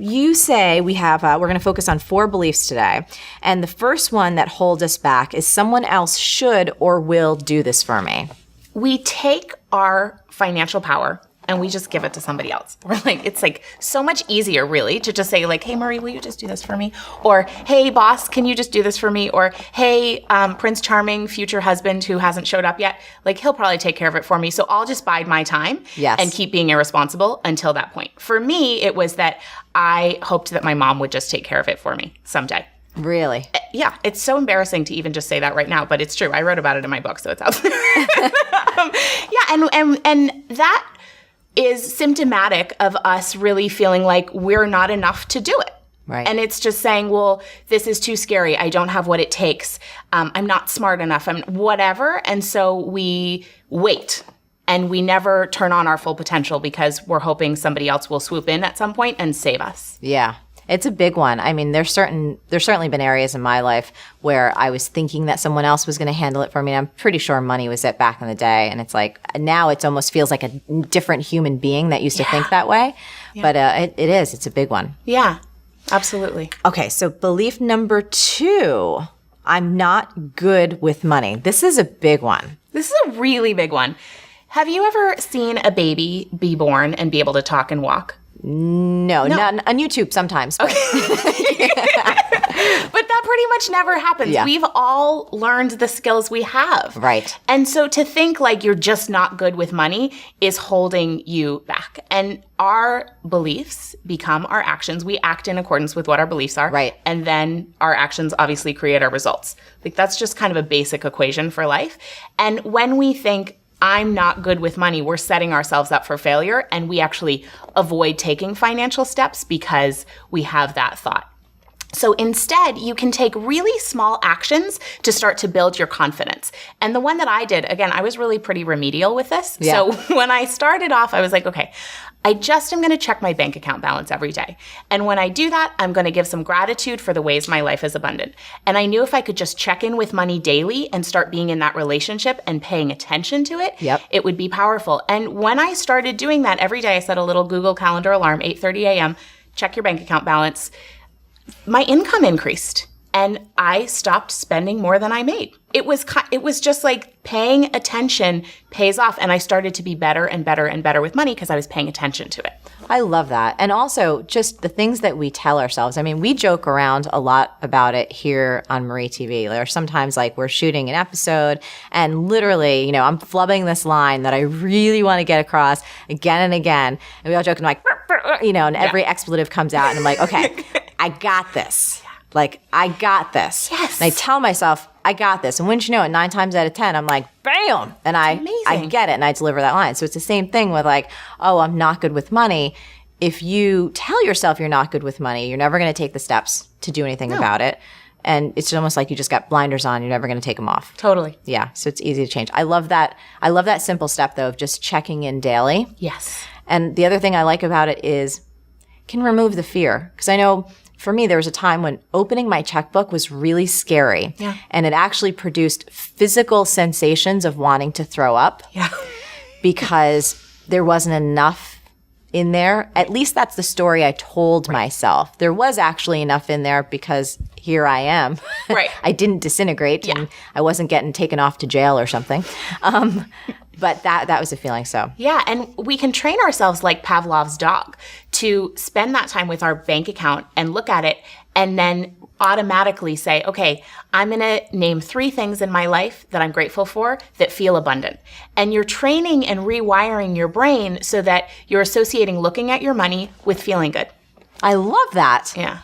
you say we have, we're going to focus on 4 beliefs today. And the first one that holds us back is someone else should or will do this for me. We take our financial power and we just give it to somebody else. We're like, it's like so much easier really to just say like, hey, Marie, will you just do this for me? Or, hey, boss, can you just do this for me? Or, hey, Prince Charming, future husband who hasn't showed up yet, like he'll probably take care of it for me. So I'll just bide my time and keep being irresponsible until that point. For me, it was that I hoped that my mom would just take care of it for me someday. Really? Yeah, it's so embarrassing to even just say that right now, but it's true. I wrote about it in my book, so it's out there. And that is symptomatic of us really feeling like we're not enough to do it. Right. And it's just saying, well, this is too scary. I don't have what it takes. I'm not smart enough. I'm whatever. And so we wait and we never turn on our full potential because we're hoping somebody else will swoop in at some point and save us. Yeah. It's a big one. I mean, there's certainly been areas in my life where I was thinking that someone else was going to handle it for me. And I'm pretty sure money was it back in the day. And it's like now it almost feels like a different human being that used to think that way. Yeah. But it is. It's a big one. Yeah, absolutely. Okay, so belief number 2, I'm not good with money. This is a big one. This is a really big one. Have you ever seen a baby be born and be able to talk and walk? No, not on YouTube sometimes. But. Okay. But that pretty much never happens. Yeah. We've all learned the skills we have. Right. And so to think like you're just not good with money is holding you back. And our beliefs become our actions. We act in accordance with what our beliefs are. Right. And then our actions obviously create our results. Like that's just kind of a basic equation for life. And when we think, I'm not good with money, we're setting ourselves up for failure, and we actually avoid taking financial steps because we have that thought. So instead, you can take really small actions to start to build your confidence. And the one that I did, again, I was really pretty remedial with this. Yeah. So when I started off, I was like, okay, I just am going to check my bank account balance every day. And when I do that, I'm going to give some gratitude for the ways my life is abundant. And I knew if I could just check in with money daily and start being in that relationship and paying attention to it, it would be powerful. And when I started doing that every day, I set a little Google Calendar alarm, 8:30 a.m., check your bank account balance. My income increased and I stopped spending more than I made. It was just like paying attention pays off, and I started to be better and better and better with money because I was paying attention to it. I love that. And also just the things that we tell ourselves. I mean, we joke around a lot about it here on Marie TV. There are sometimes like we're shooting an episode and literally, you know, I'm flubbing this line that I really want to get across again and again. And we all joke and like, you know, and every expletive comes out and I'm like, okay, I got this. Like, I got this. Yes. And I tell myself, I got this. And wouldn't you know it, 9 times out of 10, I'm like, bam! And I get it and I deliver that line. So it's the same thing with like, oh, I'm not good with money. If you tell yourself you're not good with money, you're never going to take the steps to do anything about it. And it's almost like you just got blinders on. You're never going to take them off. Totally. Yeah. So it's easy to change. I love that. I love that simple step, though, of just checking in daily. Yes. And the other thing I like about it is can remove the fear. Because I know for me, there was a time when opening my checkbook was really scary. Yeah. And it actually produced physical sensations of wanting to throw up. Yeah. Because there wasn't enough in there. At least that's the story I told myself. There was actually enough in there because here I am. Right. I didn't disintegrate and I wasn't getting taken off to jail or something. But that was a feeling, so. Yeah, and we can train ourselves like Pavlov's dog to spend that time with our bank account and look at it and then automatically say, okay, I'm going to name 3 things in my life that I'm grateful for that feel abundant. And you're training and rewiring your brain so that you're associating looking at your money with feeling good. I love that. Yeah.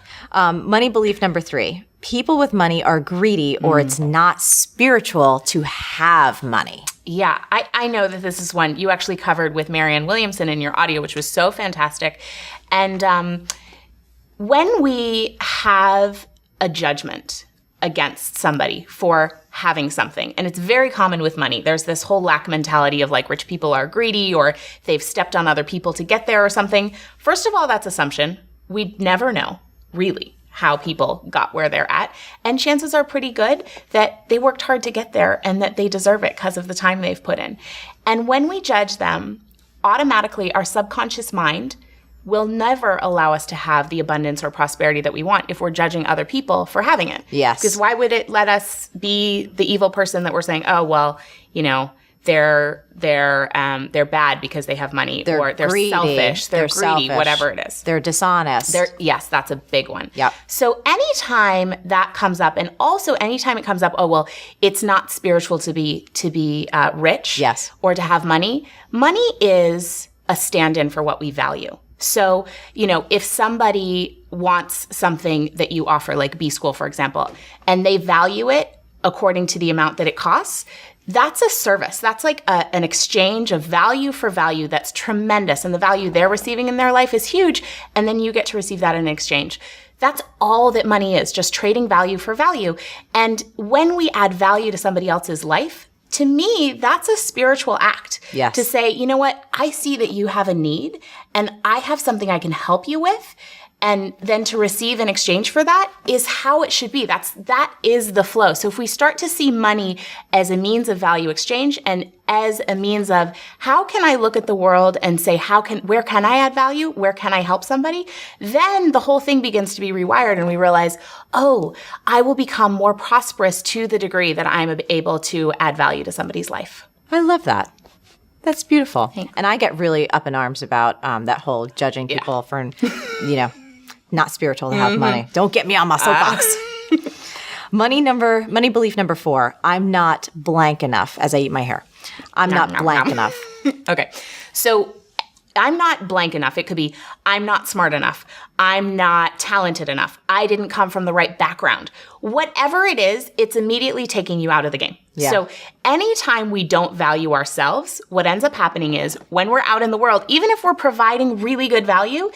Money belief number 3. People with money are greedy or it's not spiritual to have money. Yeah, I know that this is one you actually covered with Marianne Williamson in your audio, which was so fantastic. And when we have a judgment against somebody for having something, and it's very common with money, there's this whole lack mentality of like rich people are greedy or they've stepped on other people to get there or something. First of all, that's assumption. We'd never know, really, how people got where they're at. And chances are pretty good that they worked hard to get there and that they deserve it because of the time they've put in. And when we judge them, automatically our subconscious mind will never allow us to have the abundance or prosperity that we want if we're judging other people for having it. Yes. Because why would it let us be the evil person that we're saying, oh, well, you know, they're bad because they have money, or they're greedy, selfish, they're greedy, selfish, whatever it is. They're dishonest. Yes, that's a big one. Yep. So anytime that comes up, and also anytime it comes up, oh, well, it's not spiritual to be rich, yes, or to have money. Money is a stand-in for what we value. So, you know, if somebody wants something that you offer, like B-School, for example, and they value it according to the amount that it costs, that's a service. That's like an exchange of value for value that's tremendous. And the value they're receiving in their life is huge. And then you get to receive that in exchange. That's all that money is, just trading value for value. And when we add value to somebody else's life, to me, that's a spiritual act. Yes. To say, you know what, I see that you have a need and I have something I can help you with. And then to receive in exchange for that is how it should be. That is the flow. So if we start to see money as a means of value exchange and as a means of how can I look at the world and say, where can I add value? Where can I help somebody? Then the whole thing begins to be rewired and we realize, oh, I will become more prosperous to the degree that I'm able to add value to somebody's life. I love that. That's beautiful. Thanks. And I get really up in arms about that whole judging people for, you know, not spiritual to have money. Don't get me on my soapbox. Money belief number 4. I'm not blank enough as I eat my hair. I'm not blank enough. Okay. So I'm not blank enough. It could be I'm not smart enough. I'm not talented enough. I didn't come from the right background. Whatever it is, it's immediately taking you out of the game. Yeah. So anytime we don't value ourselves, what ends up happening is when we're out in the world, even if we're providing really good value,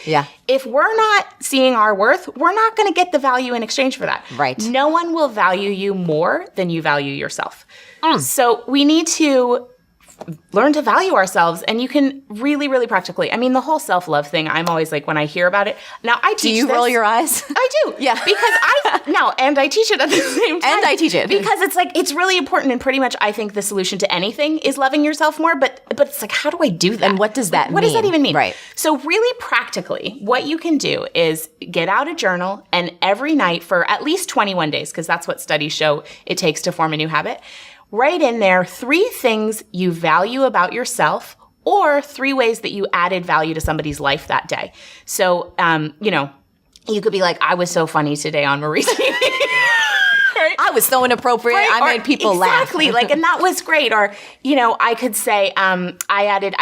if we're not seeing our worth, we're not going to get the value in exchange for that. Right. No one will value you more than you value yourself. So we need to learn to value ourselves, and you can really, really practically. I mean, the whole self-love thing, I'm always like, when I hear about it, now I teach Do you roll your eyes? I do. Yeah. Because and I teach it at the same time. And I teach it. Because it's like, it's really important, and pretty much I think the solution to anything is loving yourself more, but it's like, how do I do that? And what does that mean? What does that even mean? Right. So really practically, what you can do is get out a journal, and every night for at least 21 days, because that's what studies show it takes to form a new habit, write in there 3 things you value about yourself, or 3 ways that you added value to somebody's life that day. So, you know, you could be like, I was so funny today on Marie TV. Right? I was so inappropriate. Right? I made people laugh. Exactly. And that was great. Or, you know, I could say, I did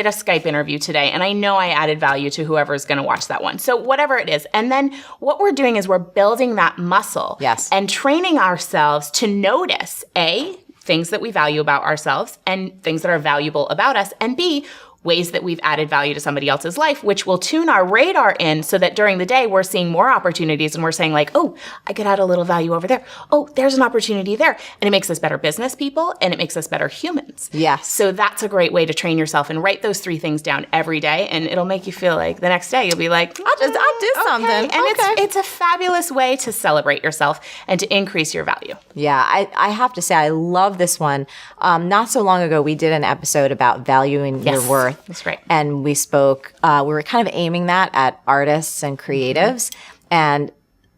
a Skype interview today, and I know I added value to whoever's going to watch that one. So whatever it is. And then what we're doing is we're building that muscle. Yes. And training ourselves to notice, A, things that we value about ourselves and things that are valuable about us, and B, ways that we've added value to somebody else's life, which will tune our radar in so that during the day we're seeing more opportunities and we're saying like, oh, I could add a little value over there. Oh, there's an opportunity there. And it makes us better business people, and it makes us better humans. Yes. So that's a great way to train yourself, and write those 3 things down every day, and it'll make you feel like the next day you'll be like, I did something. And it's a fabulous way to celebrate yourself and to increase your value. Yeah, I have to say, I love this one. Not so long ago, we did an episode about valuing your worth. That's right. And we spoke, we were kind of aiming that at artists and creatives. And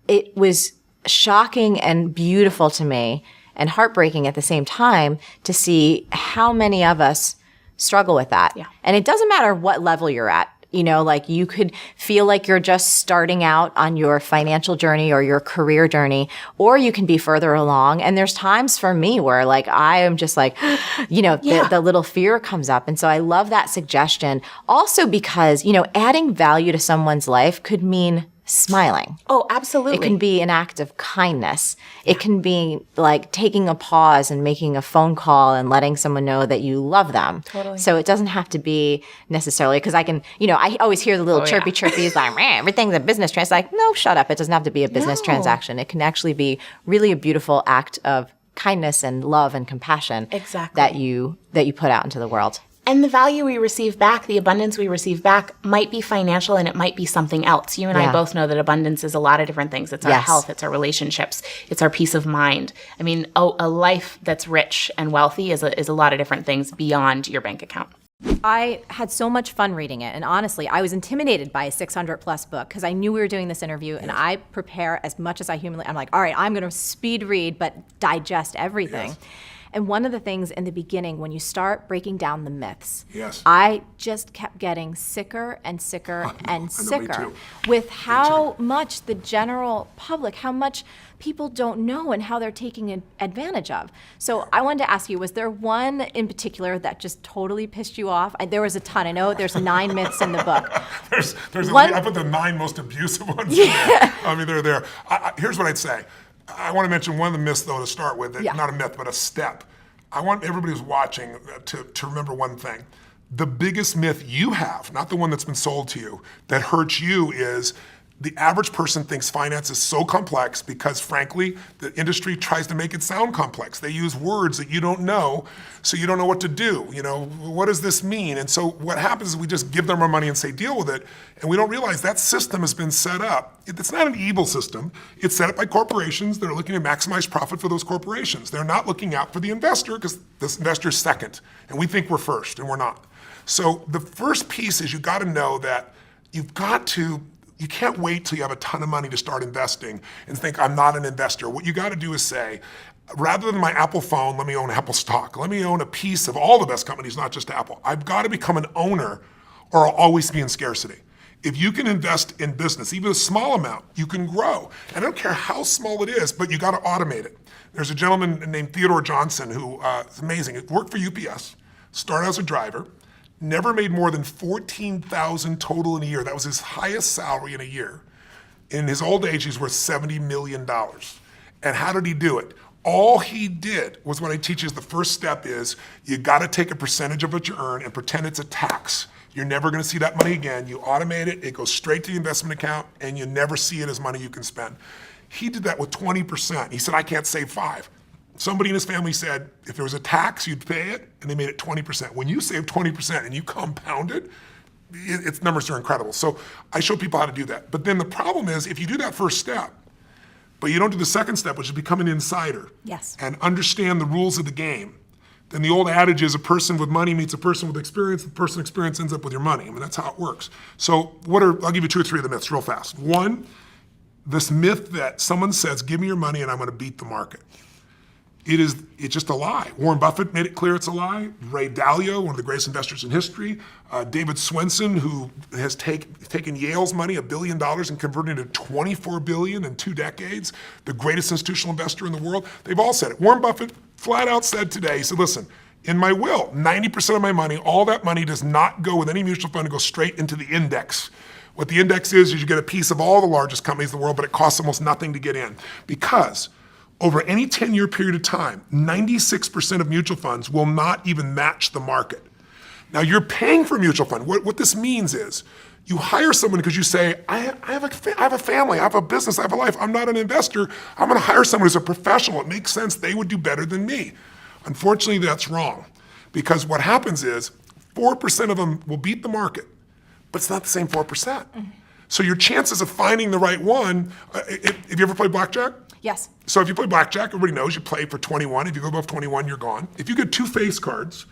it was shocking and beautiful to me, and heartbreaking at the same time, to see how many of us struggle with that. Yeah. And it doesn't matter what level you're at. You know, like you could feel like you're just starting out on your financial journey or your career journey, or you can be further along. And there's times for me where like, I am just like, you know, the little fear comes up. And so I love that suggestion also because, you know, adding value to someone's life could mean smiling. Oh, absolutely. It can be an act of kindness. It can be like taking a pause and making a phone call and letting someone know that you love them. Totally. So it doesn't have to be necessarily, because I can, you know, I always hear the little chirpies like, everything's a business transaction. Like, no, shut up. It doesn't have to be a business transaction. It can actually be really a beautiful act of kindness and love and compassion that you put out into the world. And the value we receive back, the abundance we receive back, might be financial, and it might be something else. You and I both know that abundance is a lot of different things. It's our health, it's our relationships, it's our peace of mind. I mean, a life that's rich and wealthy is a lot of different things beyond your bank account. I had so much fun reading it. And honestly, I was intimidated by a 600 plus book because I knew we were doing this interview and I prepare as much as I humanly, I'm like, all right, I'm going to speed read, but digest everything. Yes. And one of the things in the beginning, when you start breaking down the myths, Yes. I just kept getting sicker and sicker and I know, me sicker too. with how much the general public, how much people don't know and how they're taking advantage of. So I wanted to ask you, was there one in particular that just totally pissed you off? There was a ton. I know there's 9 myths in the book. There's One- I put the 9 most abusive ones in there. I mean, they're there. Here's what I'd say. I want to mention one of the myths, though, to start with. Yeah. Not a myth, but a step. I want everybody who's watching to remember one thing. The biggest myth you have, not the one that's been sold to you, that hurts you is the average person thinks finance is so complex because, frankly, the industry tries to make it sound complex. They use words that you don't know, so you don't know what to do. You know, what does this mean? And so what happens is we just give them our money and say, deal with it, and we don't realize that system has been set up. It's not an evil system. It's set up by corporations that are looking to maximize profit for those corporations. They're not looking out for the investor because this investor's second, and we think we're first, and we're not. So the first piece is you got to know that you can't wait till you have a ton of money to start investing and think, I'm not an investor. What you got to do is say, rather than my Apple phone, let me own Apple stock. Let me own a piece of all the best companies, not just Apple. I've got to become an owner or I'll always be in scarcity. If you can invest in business, even a small amount, you can grow. And I don't care how small it is, but you got to automate it. There's a gentleman named Theodore Johnson who is amazing. He worked for UPS, started as a driver, never made more than $14,000 total in a year. That was his highest salary in a year. In his old age, he's worth $70 million. And how did he do it? All he did was what I teach is the first step is you got to take a percentage of what you earn and pretend it's a tax. You're never going to see that money again. You automate it, it goes straight to the investment account, and you never see it as money you can spend. He did that with 20%. He said, I can't save 5. Somebody in his family said, if there was a tax, you'd pay it, and they made it 20%. When you save 20% and you compound it, its numbers are incredible. So I show people how to do that. But then the problem is, if you do that first step, but you don't do the second step, which is become an insider Yes. and understand the rules of the game, then the old adage is a person with money meets a person with experience, the person with experience ends up with your money. I mean, that's how it works. So I'll give you 2 or 3 of the myths real fast. One, this myth that someone says, give me your money and I'm going to beat the market. It's just a lie. Warren Buffett made it clear it's a lie. Ray Dalio, one of the greatest investors in history. David Swenson, who has taken Yale's money, $1 billion, and converted it to $24 billion in 2 decades, the greatest institutional investor in the world. They've all said it. Warren Buffett flat out said today, he said, listen, in my will, 90% of my money, all that money does not go with any mutual fund, it goes straight into the index. What the index is you get a piece of all the largest companies in the world, but it costs almost nothing to get in. Because over any 10-year period of time, 96% of mutual funds will not even match the market. Now you're paying for a mutual fund. What this means is you hire someone because you say, I have a family, I have a business, I have a life. I'm not an investor. I'm going to hire someone who's a professional. It makes sense. They would do better than me. Unfortunately, that's wrong. Because what happens is 4% of them will beat the market, but it's not the same 4%. Mm-hmm. So your chances of finding the right one, have you ever played blackjack? Yes. So if you play blackjack, everybody knows you play for 21. If you go above 21, you're gone. If you get 2 face cards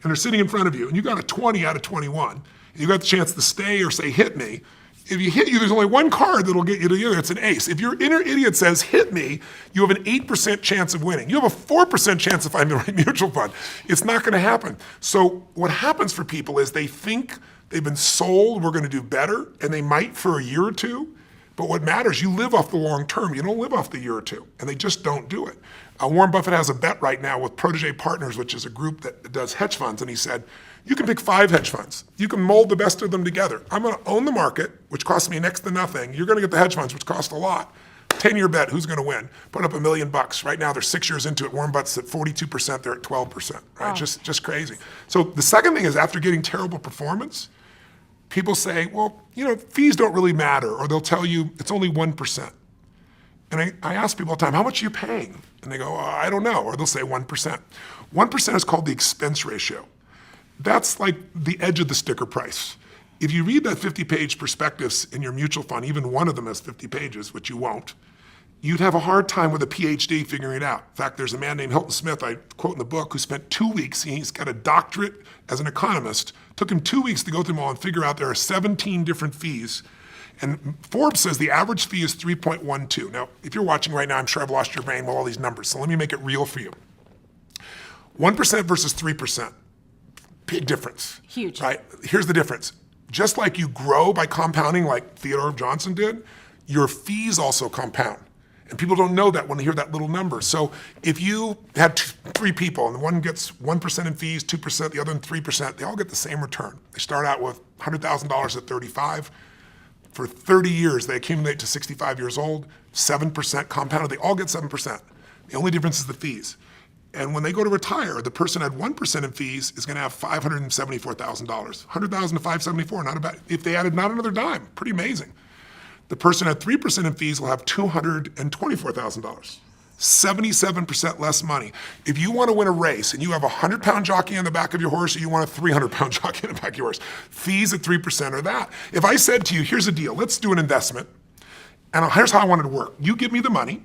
and they're sitting in front of you and you got a 20 out of 21, and you got the chance to stay or say hit me, if you hit you, there's only one card that'll get you to the other. It's an ace. If your inner idiot says hit me, you have an 8% chance of winning. You have a 4% chance of finding the right mutual fund. It's not going to happen. So what happens for people is they think they've been sold we're going to do better, and they might for a year or two. But what matters, you live off the long term. You don't live off the year or two, and they just don't do it. Warren Buffett has a bet right now with Protege Partners, which is a group that does hedge funds, and he said, you can pick 5 hedge funds. You can mold the best of them together. I'm going to own the market, which costs me next to nothing. You're going to get the hedge funds, which cost a lot. 10-year bet, who's going to win? Put up $1 million. Right now, they're 6 years into it. Warren Buffett's at 42%, they're at 12%, right? Oh. Just crazy. So the second thing is after getting terrible performance, people say, well, fees don't really matter, or they'll tell you it's only 1%. And I ask people all the time, how much are you paying? And they go, I don't know, or they'll say 1%. 1% is called the expense ratio. That's like the edge of the sticker price. If you read that 50-page prospectus in your mutual fund, even one of them has 50 pages, which you won't, you'd have a hard time with a PhD figuring it out. In fact, there's a man named Hilton Smith, I quote in the book, who spent 2 weeks, he's got a doctorate as an economist, took him 2 weeks to go through them all and figure out there are 17 different fees. And Forbes says the average fee is 3.12. Now, if you're watching right now, I'm sure I've lost your brain with all these numbers, so let me make it real for you. 1% versus 3%, big difference. Huge. Right? Here's the difference. Just like you grow by compounding like Theodore Johnson did, your fees also compound. And people don't know that when they hear that little number. So if you had three people and one gets 1% in fees, 2%, the other in 3%, they all get the same return. They start out with $100,000 at 35. For 30 years, they accumulate to 65 years old, 7% compounded. They all get 7%. The only difference is the fees. And when they go to retire, the person at 1% in fees is going to have $574,000. 100,000 to 574, not a bad. If they added not another dime, pretty amazing. The person at 3% in fees will have $224,000. 77% less money. If you want to win a race and you have a 100-pound jockey on the back of your horse or you want a 300-pound jockey on the back of your horse, fees at 3% are that. If I said to you, here's a deal, let's do an investment, and here's how I want it to work. You give me the money,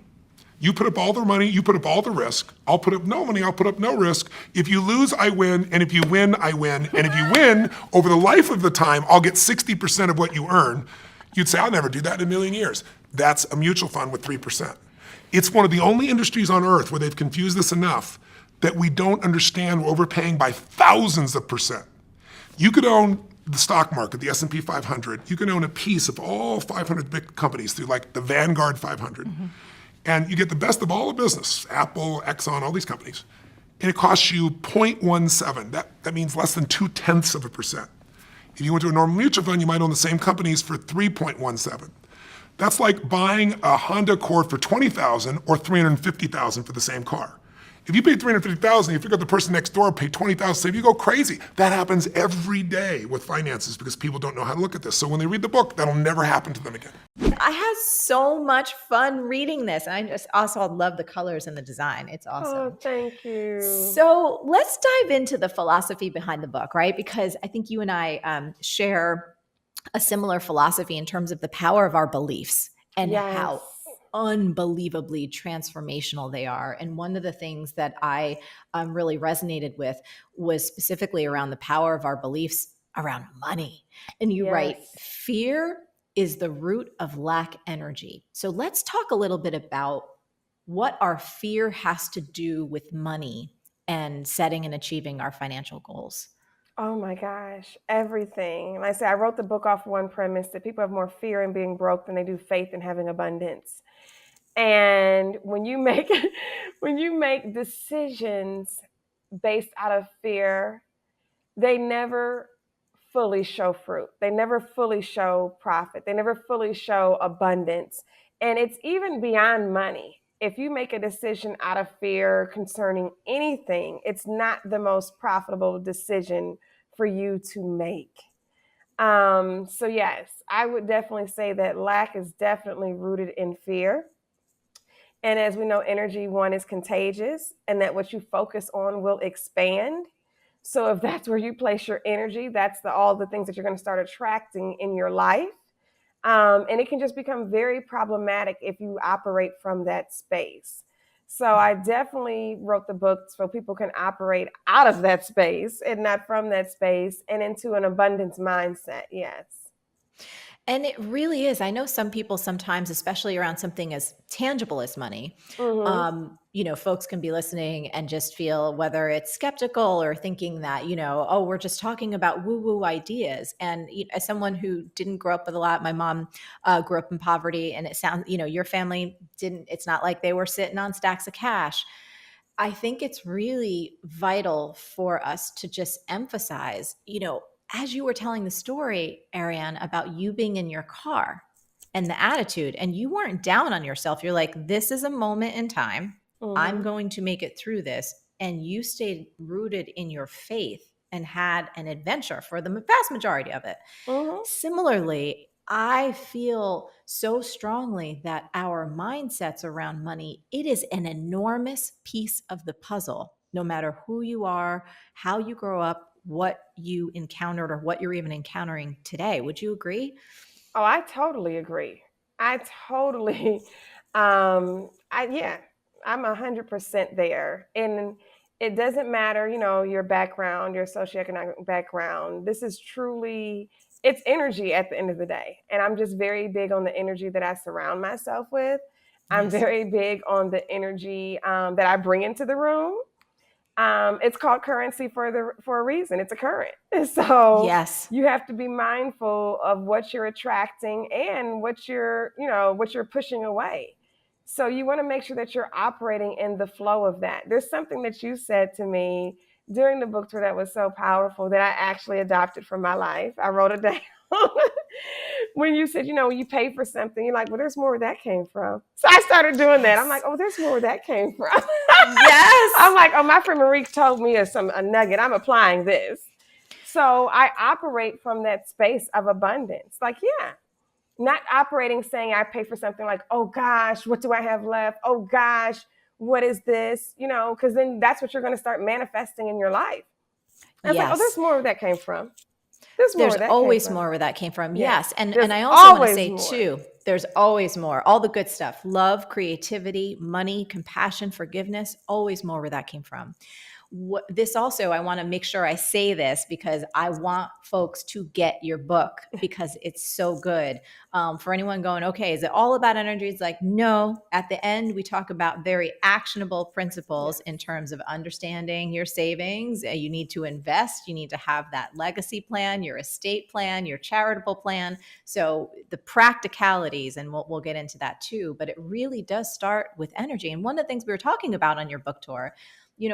you put up all the money, you put up all the risk, I'll put up no money, I'll put up no risk. If you lose, I win, and if you win, I win. And if you win, over the life of the time, I'll get 60% of what you earn. You'd say, I'll never do that in a million years. That's a mutual fund with 3%. It's one of the only industries on earth where they've confused this enough that we don't understand we're overpaying by thousands of percent. You could own the stock market, the S&P 500. You can own a piece of all 500 big companies through like the Vanguard 500. Mm-hmm. And you get the best of all the business, Apple, Exxon, all these companies. And it costs you 0.17. That means less than 0.2%. If you went to a normal mutual fund, you might own the same companies for 3.17. That's like buying a Honda Accord for $20,000 or $350,000 for the same car. If you pay $350,000, you figure out the person next door paid $20,000, so you go crazy. That happens every day with finances because people don't know how to look at this. So when they read the book, that'll never happen to them again. I had so much fun reading this. And I just also love the colors and the design. It's awesome. Oh, thank you. So let's dive into the philosophy behind the book, right? Because I think you and I share a similar philosophy in terms of the power of our beliefs and how unbelievably transformational they are. And one of the things that I really resonated with was specifically around the power of our beliefs around money. And you write, fear is the root of lack energy. So let's talk a little bit about what our fear has to do with money and setting and achieving our financial goals. Oh my gosh, everything. Like I said, I wrote the book off one premise that people have more fear in being broke than they do faith in having abundance. And when you make decisions based out of fear, they never fully show fruit. They never fully show profit. They never fully show abundance. And it's even beyond money. If you make a decision out of fear concerning anything, it's not the most profitable decision for you to make. So yes, I would definitely say that lack is definitely rooted in fear. And as we know, energy, one, is contagious, and that what you focus on will expand. So if that's where you place your energy, that's all the things that you're going to start attracting in your life. And it can just become very problematic if you operate from that space. So I definitely wrote the book so people can operate out of that space and not from that space and into an abundance mindset. Yes. And it really is. I know some people sometimes, especially around something as tangible as money, folks can be listening and just feel whether it's skeptical or thinking that, oh, we're just talking about woo-woo ideas. And as someone who didn't grow up with a lot, my mom grew up in poverty, and it sounds, your family didn't, it's not like they were sitting on stacks of cash. I think it's really vital for us to just emphasize, as you were telling the story, Ariane, about you being in your car and the attitude, and you weren't down on yourself. You're like, this is a moment in time. I'm going to make it through this. And you stayed rooted in your faith and had an adventure for the vast majority of it. Similarly, I feel so strongly that our mindsets around money, it is an enormous piece of the puzzle, no matter who you are, how you grow up, what you encountered, or what you're even encountering today. Would you agree? Oh, I totally agree. I'm 100% there. And it doesn't matter, your background, your socioeconomic background. This is truly, it's energy at the end of the day. And I'm just very big on the energy that I surround myself with. I'm Yes. very big on the energy that I bring into the room. It's called currency for a reason. It's a current. So Yes. you have to be mindful of what you're attracting and what you're pushing away. So you want to make sure that you're operating in the flow of that. There's something that you said to me during the book tour that was so powerful that I actually adopted for my life. I wrote it down. When you said, when you pay for something, you're like, well, there's more where that came from. So I started doing that. I'm like, Yes. oh, there's more where that came from. I'm Yes. like, oh, my friend Marie told me a nugget. I'm applying this. So I operate from that space of abundance. Like, yeah, not operating saying I pay for something like, oh gosh, what do I have left? Oh gosh, what is this? Because then that's what you're going to start manifesting in your life. And it's like, oh, there's Yes. more where that came from. There's more There's where that came always from. more where that came from. Yeah. Yes. And There's I also want to always say more. too, there's always more. All the good stuff. Love, creativity, money, compassion, forgiveness, always more where that came from. This also, I want to make sure I say this because I want folks to get your book because it's so good. For anyone going, okay, is it all about energy? It's like, no. At the end, we talk about very actionable principles in terms of understanding your savings. You need to invest. You need to have that legacy plan, your estate plan, your charitable plan. So the practicalities, and we'll get into that too, but it really does start with energy. And one of the things we were talking about on your book tour,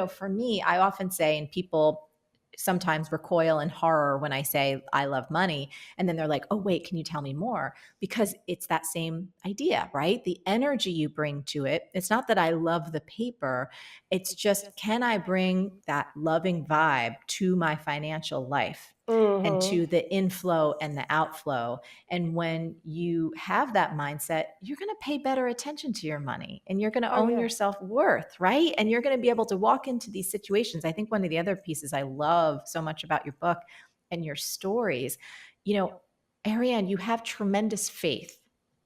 for me, I often say, and people sometimes recoil in horror when I say I love money. And then they're like, oh, wait, can you tell me more? Because it's that same idea, right? The energy you bring to it. It's not that I love the paper. It's just, can I bring that loving vibe to my financial life? And Mm-hmm. to the inflow and the outflow. And when you have that mindset, you're going to pay better attention to your money and you're going to Oh, own yeah. your self-worth, right? And you're going to be able to walk into these situations. I think one of the other pieces I love so much about your book and your stories, Ariane, you have tremendous faith.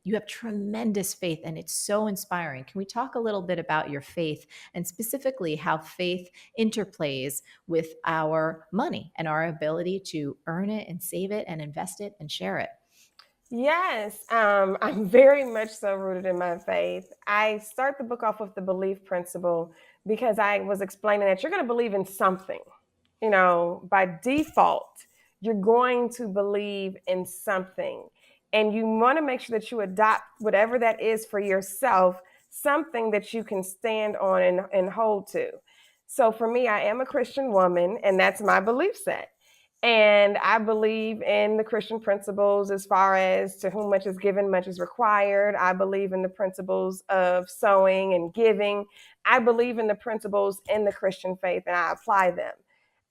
You have tremendous faith, and it's so inspiring. Can we talk a little bit about your faith and specifically how faith interplays with our money and our ability to earn it and save it and invest it and share it? Yes, I'm very much so rooted in my faith. I start the book off with the belief principle because I was explaining that you're going to believe in something. By default, you're going to believe in something. And you want to make sure that you adopt whatever that is for yourself, something that you can stand on and hold to. So for me, I am a Christian woman, and that's my belief set. And I believe in the Christian principles as far as to whom much is given, much is required. I believe in the principles of sowing and giving. I believe in the principles in the Christian faith and I apply them.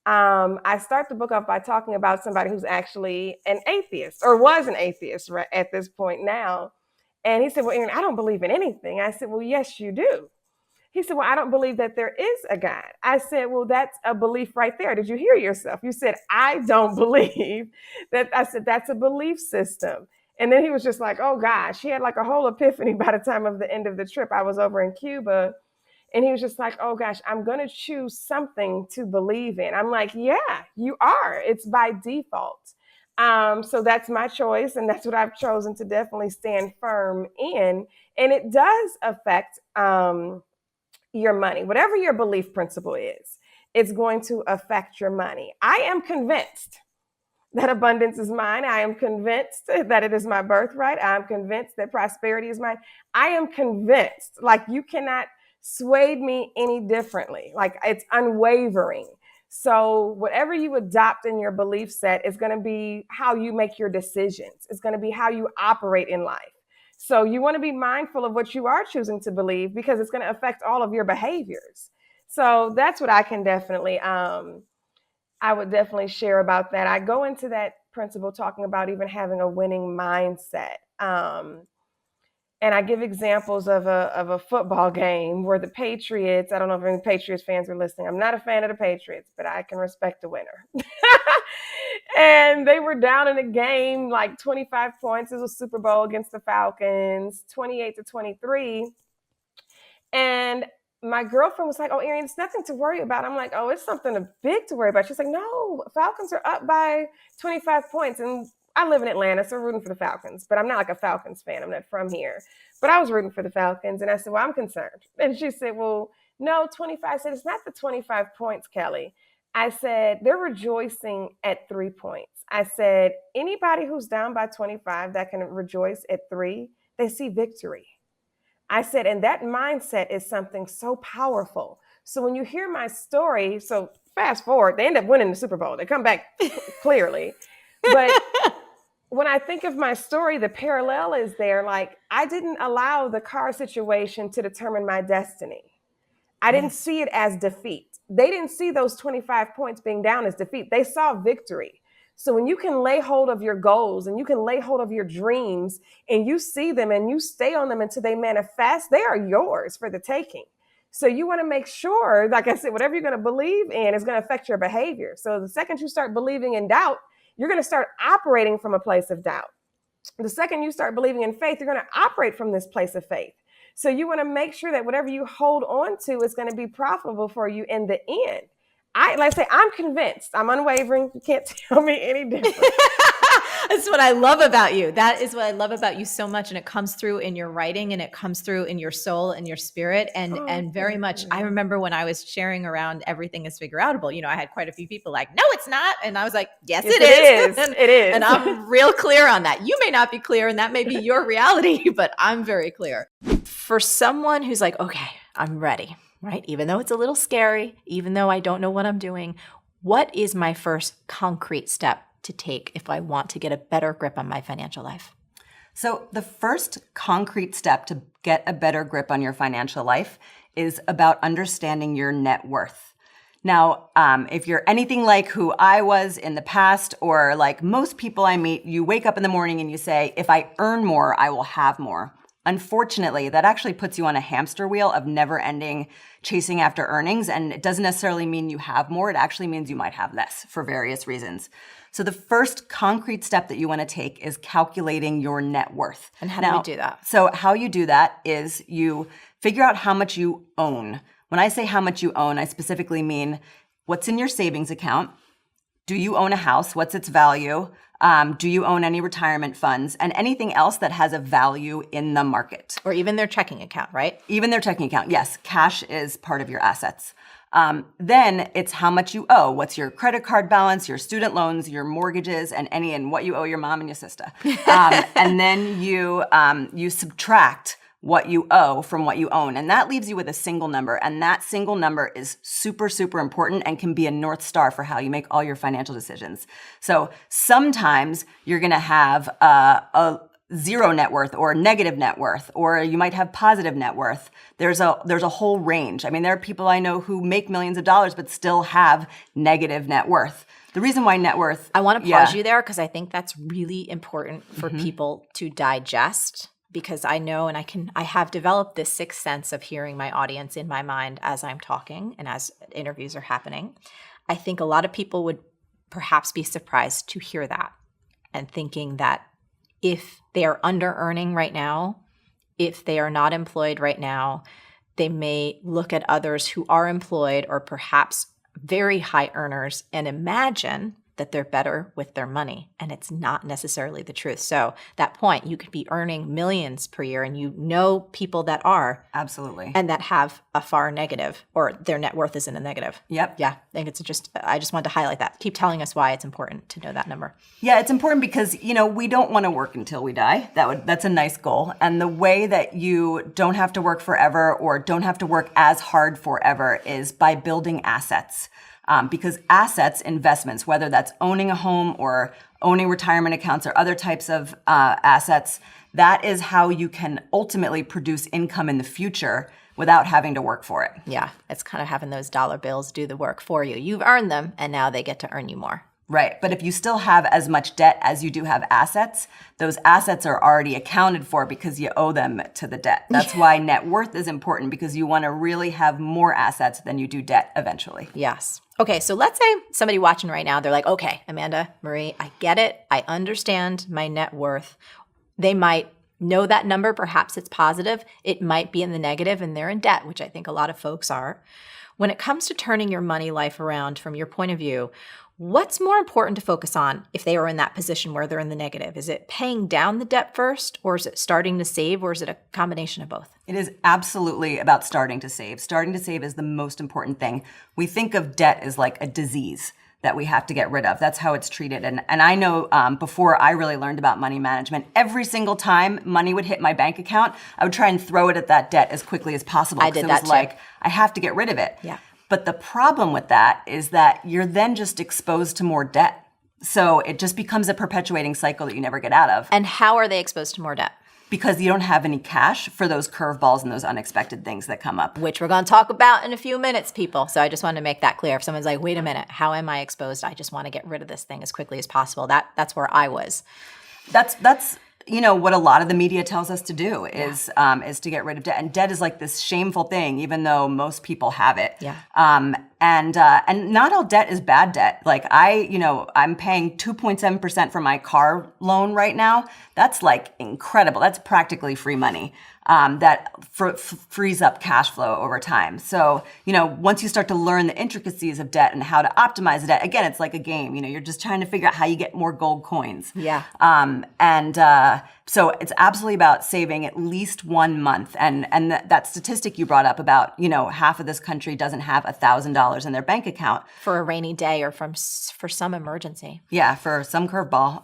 I start the book off by talking about somebody who's actually an atheist or was an atheist right at this point now. And he said, well, Aaron, I don't believe in anything. I said, well, yes, you do. He said, well, I don't believe that there is a God. I said, well, that's a belief right there. Did you hear yourself? You said, I don't believe that. I said, that's a belief system. And then he was just like, oh gosh, he had like a whole epiphany by the time of the end of the trip. I was over in Cuba and he was just like, oh gosh, I'm going to choose something to believe in. I'm like, yeah, you are. It's by default. So that's my choice. And that's what I've chosen to definitely stand firm in. And it does affect, your money, whatever your belief principle is, it's going to affect your money. I am convinced that abundance is mine. I am convinced that it is my birthright. I am convinced that prosperity is mine. I am convinced, like you cannot sway me any differently. Like it's unwavering. So whatever you adopt in your belief set is going to be how you make your decisions. It's going to be how you operate in life. So you want to be mindful of what you are choosing to believe because it's going to affect all of your behaviors. So that's what I can definitely, I would definitely share about that. I go into that principle talking about even having a winning mindset. And I give examples of a football game where the Patriots, I don't know if any Patriots fans are listening. I'm not a fan of the Patriots, but I can respect the winner. And they were down in a game, like 25 points. It was a Super Bowl against the Falcons, 28-23. And my girlfriend was like, "Oh, Erin, it's nothing to worry about." I'm like, "Oh, it's something big to worry about." She's like, "No, Falcons are up by 25 points." And I live in Atlanta, so I'm rooting for the Falcons. But I'm not like a Falcons fan. I'm not from here. But I was rooting for the Falcons. And I said, "Well, I'm concerned." And she said, "Well, no, 25." I said, "It's not the 25 points, Kelly." I said, "They're rejoicing at 3 points." I said, "Anybody who's down by 25 that can rejoice at 3, they see victory." I said, and that mindset is something so powerful. So when you hear my story, so fast forward, they end up winning the Super Bowl. They come back clearly. But when I think of my story, the parallel is there. Like, I didn't allow the car situation to determine my destiny. I didn't see it as defeat. They didn't see those 25 points being down as defeat. They saw victory. So when you can lay hold of your goals and you can lay hold of your dreams and you see them and you stay on them until they manifest, they are yours for the taking. So you want to make sure, like I said, whatever you're going to believe in is going to affect your behavior. So the second you start believing in doubt, you're going to start operating from a place of doubt. The second you start believing in faith, you're going to operate from this place of faith. So you want to make sure that whatever you hold on to is going to be profitable for you in the end. Like I say, I'm convinced. I'm unwavering. You can't tell me any different. That's what I love about you. That is what I love about you so much. And it comes through in your writing and it comes through in your soul and your spirit. And very much, I remember when I was sharing around everything is figure outable, I had quite a few people like, "No, it's not." And I was like, yes, it is. It is. And I'm real clear on that. You may not be clear and that may be your reality, but I'm very clear. For someone who's like, okay, I'm ready, right? Even though it's a little scary, even though I don't know what I'm doing, what is my first concrete step to take if I want to get a better grip on my financial life? So the first concrete step to get a better grip on your financial life is about understanding your net worth. Now, if you're anything like who I was in the past, or like most people I meet, you wake up in the morning and you say, if I earn more, I will have more. Unfortunately, that actually puts you on a hamster wheel of never ending chasing after earnings. And it doesn't necessarily mean you have more. It actually means you might have less for various reasons. So the first concrete step that you want to take is calculating your net worth. And how do we do that? So how you do that is you figure out how much you own. When I say how much you own, I specifically mean what's in your savings account. Do you own a house? What's its value? Do you own any retirement funds and anything else that has a value in the market? Or even their checking account, right? Even their checking account. Yes. Cash is part of your assets. Then it's how much you owe. What's your credit card balance, your student loans, your mortgages, and what you owe your mom and your sister. And then you subtract what you owe from what you own. And that leaves you with a single number. And that single number is super, super important and can be a North Star for how you make all your financial decisions. So sometimes you're going to have a zero net worth or negative net worth, or you might have positive net worth. There's a whole range. I mean, there are people I know who make millions of dollars but still have negative net worth. The reason why net worth... I want to pause you there because I think that's really important for people to digest, because I know and I have developed this sixth sense of hearing my audience in my mind as I'm talking and as interviews are happening. I think a lot of people would perhaps be surprised to hear that and thinking that if they are under earning right now, if they are not employed right now, they may look at others who are employed or perhaps very high earners and imagine that they're better with their money. And it's not necessarily the truth. So that point, you could be earning millions per year and you know people that are. Absolutely. And that have a far negative, or their net worth is in a negative. Yep. Yeah. I think I just wanted to highlight that. Keep telling us why it's important to know that number. Yeah, it's important because, we don't want to work until we die. That's a nice goal. And the way that you don't have to work forever or don't have to work as hard forever is by building assets. Because assets, investments, whether that's owning a home or owning retirement accounts or other types of assets, that is how you can ultimately produce income in the future without having to work for it. Yeah, it's kind of having those dollar bills do the work for you. You've earned them, and now they get to earn you more. Right. But if you still have as much debt as you do have assets, those assets are already accounted for because you owe them to the debt. That's why net worth is important, because you want to really have more assets than you do debt eventually. Yes. Okay, so let's say somebody watching right now, they're like, okay, Amanda, Marie, I get it. I understand my net worth. They might know that number. Perhaps it's positive. It might be in the negative and they're in debt, which I think a lot of folks are. When it comes to turning your money life around from your point of view, what's more important to focus on if they are in that position where they're in the negative? Is it paying down the debt first, or is it starting to save, or is it a combination of both? It is absolutely about starting to save. Starting to save is the most important thing. We think of debt as like a disease that we have to get rid of. That's how it's treated. And I know before I really learned about money management, every single time money would hit my bank account, I would try and throw it at that debt as quickly as possible. I did that too. like, I have to get rid of it. Yeah. But the problem with that is that you're then just exposed to more debt. So it just becomes a perpetuating cycle that you never get out of. And how are they exposed to more debt? Because you don't have any cash for those curveballs and those unexpected things that come up. Which we're going to talk about in a few minutes, people. So I just want to make that clear. If someone's like, wait a minute, how am I exposed? I just want to get rid of this thing as quickly as possible. That's where I was. That's what a lot of the media tells us to do is to get rid of debt. And debt is like this shameful thing, even though most people have it. Yeah. And not all debt is bad debt. Like I'm paying 2.7% for my car loan right now. That's like incredible. That's practically free money. That frees up cash flow over time. So, once you start to learn the intricacies of debt and how to optimize the debt, again, it's like a game. You're just trying to figure out how you get more gold coins. Yeah. So it's absolutely about saving at least 1 month. And that statistic you brought up about, half of this country doesn't have $1,000 in their bank account. For a rainy day or for some emergency. Yeah, for some curveball.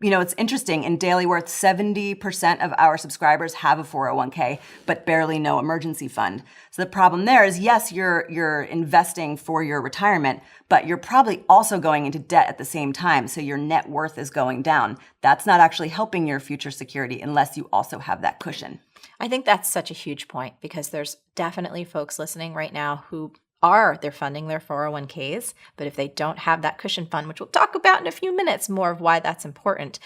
It's interesting. In Daily Worth, 70% of our subscribers have a 401k, but barely no emergency fund. So the problem there is, yes, you're investing for your retirement, but you're probably also going into debt at the same time. So your net worth is going down. That's not actually helping your future security unless you also have that cushion. I think that's such a huge point, because there's definitely folks listening right now who they're funding their 401ks, but if they don't have that cushion fund, which we'll talk about in a few minutes more of why that's important,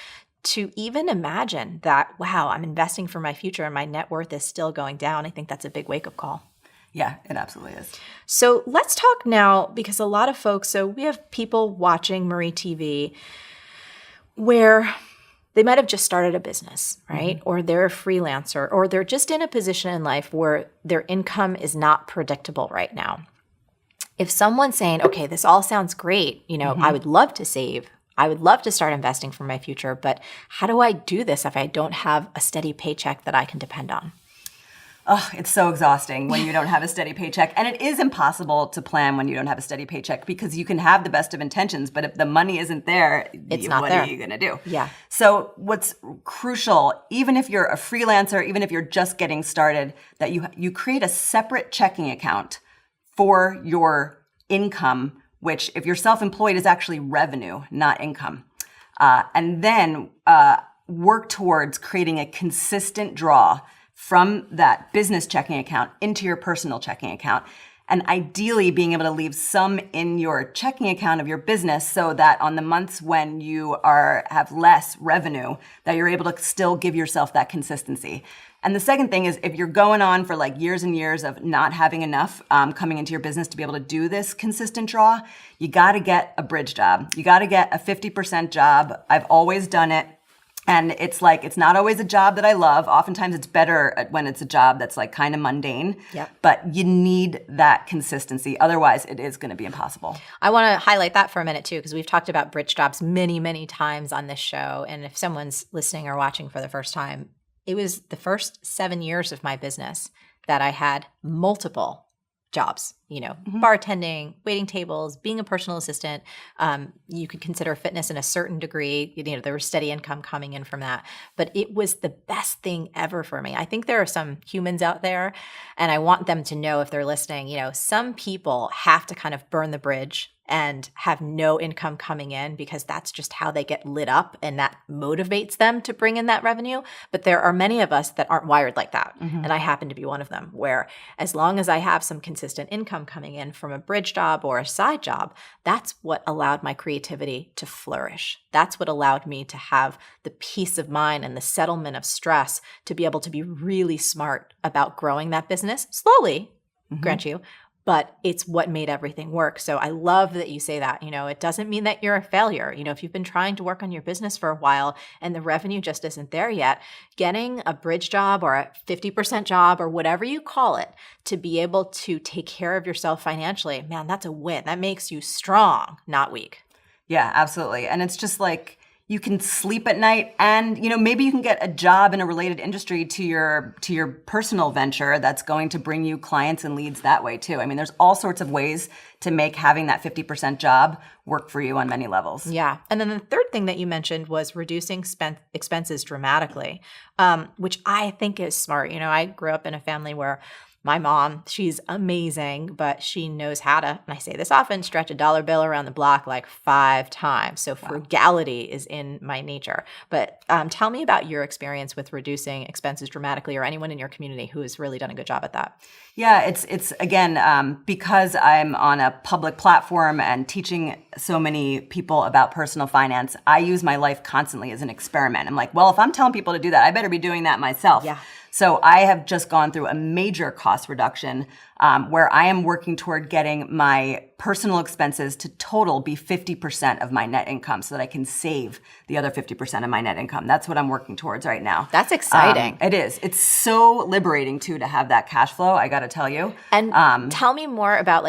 to even imagine that, wow, I'm investing for my future and my net worth is still going down, I think that's a big wake-up call. Yeah, it absolutely is. So let's talk now, because a lot of folks, so we have people watching Marie TV where they might have just started a business, right? Mm-hmm. Or they're a freelancer, or they're just in a position in life where their income is not predictable right now. If someone's saying, okay, this all sounds great, I would love to save, I would love to start investing for my future, but how do I do this if I don't have a steady paycheck that I can depend on? Oh, it's so exhausting when you don't have a steady paycheck. And it is impossible to plan when you don't have a steady paycheck, because you can have the best of intentions, but if the money isn't there, what are you going to do? Yeah. So what's crucial, even if you're a freelancer, even if you're just getting started, that you create a separate checking account for your income, which if you're self-employed is actually revenue, not income. And then work towards creating a consistent draw from that business checking account into your personal checking account. And ideally being able to leave some in your checking account of your business so that on the months when you have less revenue, that you're able to still give yourself that consistency. And the second thing is, if you're going on for like years and years of not having enough coming into your business to be able to do this consistent draw, you got to get a bridge job. You got to get a 50% job. I've always done it. And it's not always a job that I love. Oftentimes it's better when it's a job that's like kind of mundane. Yep. But you need that consistency. Otherwise, it is going to be impossible. I want to highlight that for a minute too, because we've talked about bridge jobs many, many times on this show. And if someone's listening or watching for the first time, it was the first 7 years of my business that I had multiple jobs, bartending, waiting tables, being a personal assistant. You could consider fitness in a certain degree. There was steady income coming in from that. But it was the best thing ever for me. I think there are some humans out there, and I want them to know, if they're listening, some people have to kind of burn the bridge and have no income coming in because that's just how they get lit up and that motivates them to bring in that revenue. But there are many of us that aren't wired like that. And I happen to be one of them, where as long as I have some consistent income coming in from a bridge job or a side job, that's what allowed my creativity to flourish. That's what allowed me to have the peace of mind and the settlement of stress to be able to be really smart about growing that business slowly, grant you, but it's what made everything work. So I love that you say that. It doesn't mean that you're a failure. If you've been trying to work on your business for a while and the revenue just isn't there yet, getting a bridge job or a 50% job or whatever you call it to be able to take care of yourself financially, man, that's a win. That makes you strong, not weak. Yeah, absolutely. And it's just like, you can sleep at night and, maybe you can get a job in a related industry to your personal venture that's going to bring you clients and leads that way too. I mean, there's all sorts of ways to make having that 50% job work for you on many levels. Yeah. And then the third thing that you mentioned was reducing expenses dramatically, which I think is smart. I grew up in a family where my mom, she's amazing, but she knows how to, and I say this often, stretch a dollar bill around the block like 5 times. So frugality is in my nature. But tell me about your experience with reducing expenses dramatically, or anyone in your community who has really done a good job at that. Yeah, it's again, because I'm on a public platform and teaching so many people about personal finance, I use my life constantly as an experiment. I'm like, well, if I'm telling people to do that, I better be doing that myself. Yeah. So I have just gone through a major cost reduction where I am working toward getting my personal expenses to total be 50% of my net income so that I can save the other 50% of my net income. That's what I'm working towards right now. That's exciting. It is. It's so liberating too to have that cash flow, I got to tell you. And tell me more about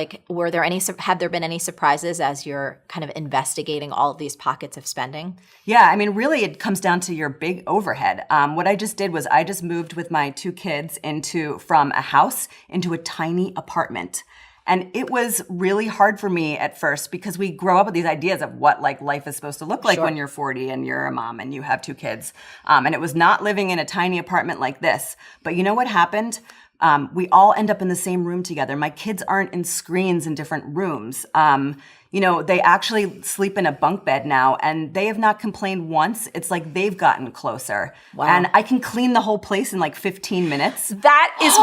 have there been any surprises as you're kind of investigating all of these pockets of spending? Yeah, I mean, really it comes down to your big overhead. What I just did was I just moved with my 2 kids from a house into a tiny apartment. And it was really hard for me at first because we grow up with these ideas of what life is supposed to look like when you're 40 and you're a mom and you have 2 kids. And it was not living in a tiny apartment like this. But you know what happened? We all end up in the same room together. My kids aren't in screens in different rooms. They actually sleep in a bunk bed now, and they have not complained once. It's like they've gotten closer. Wow. And I can clean the whole place in 15 minutes. That's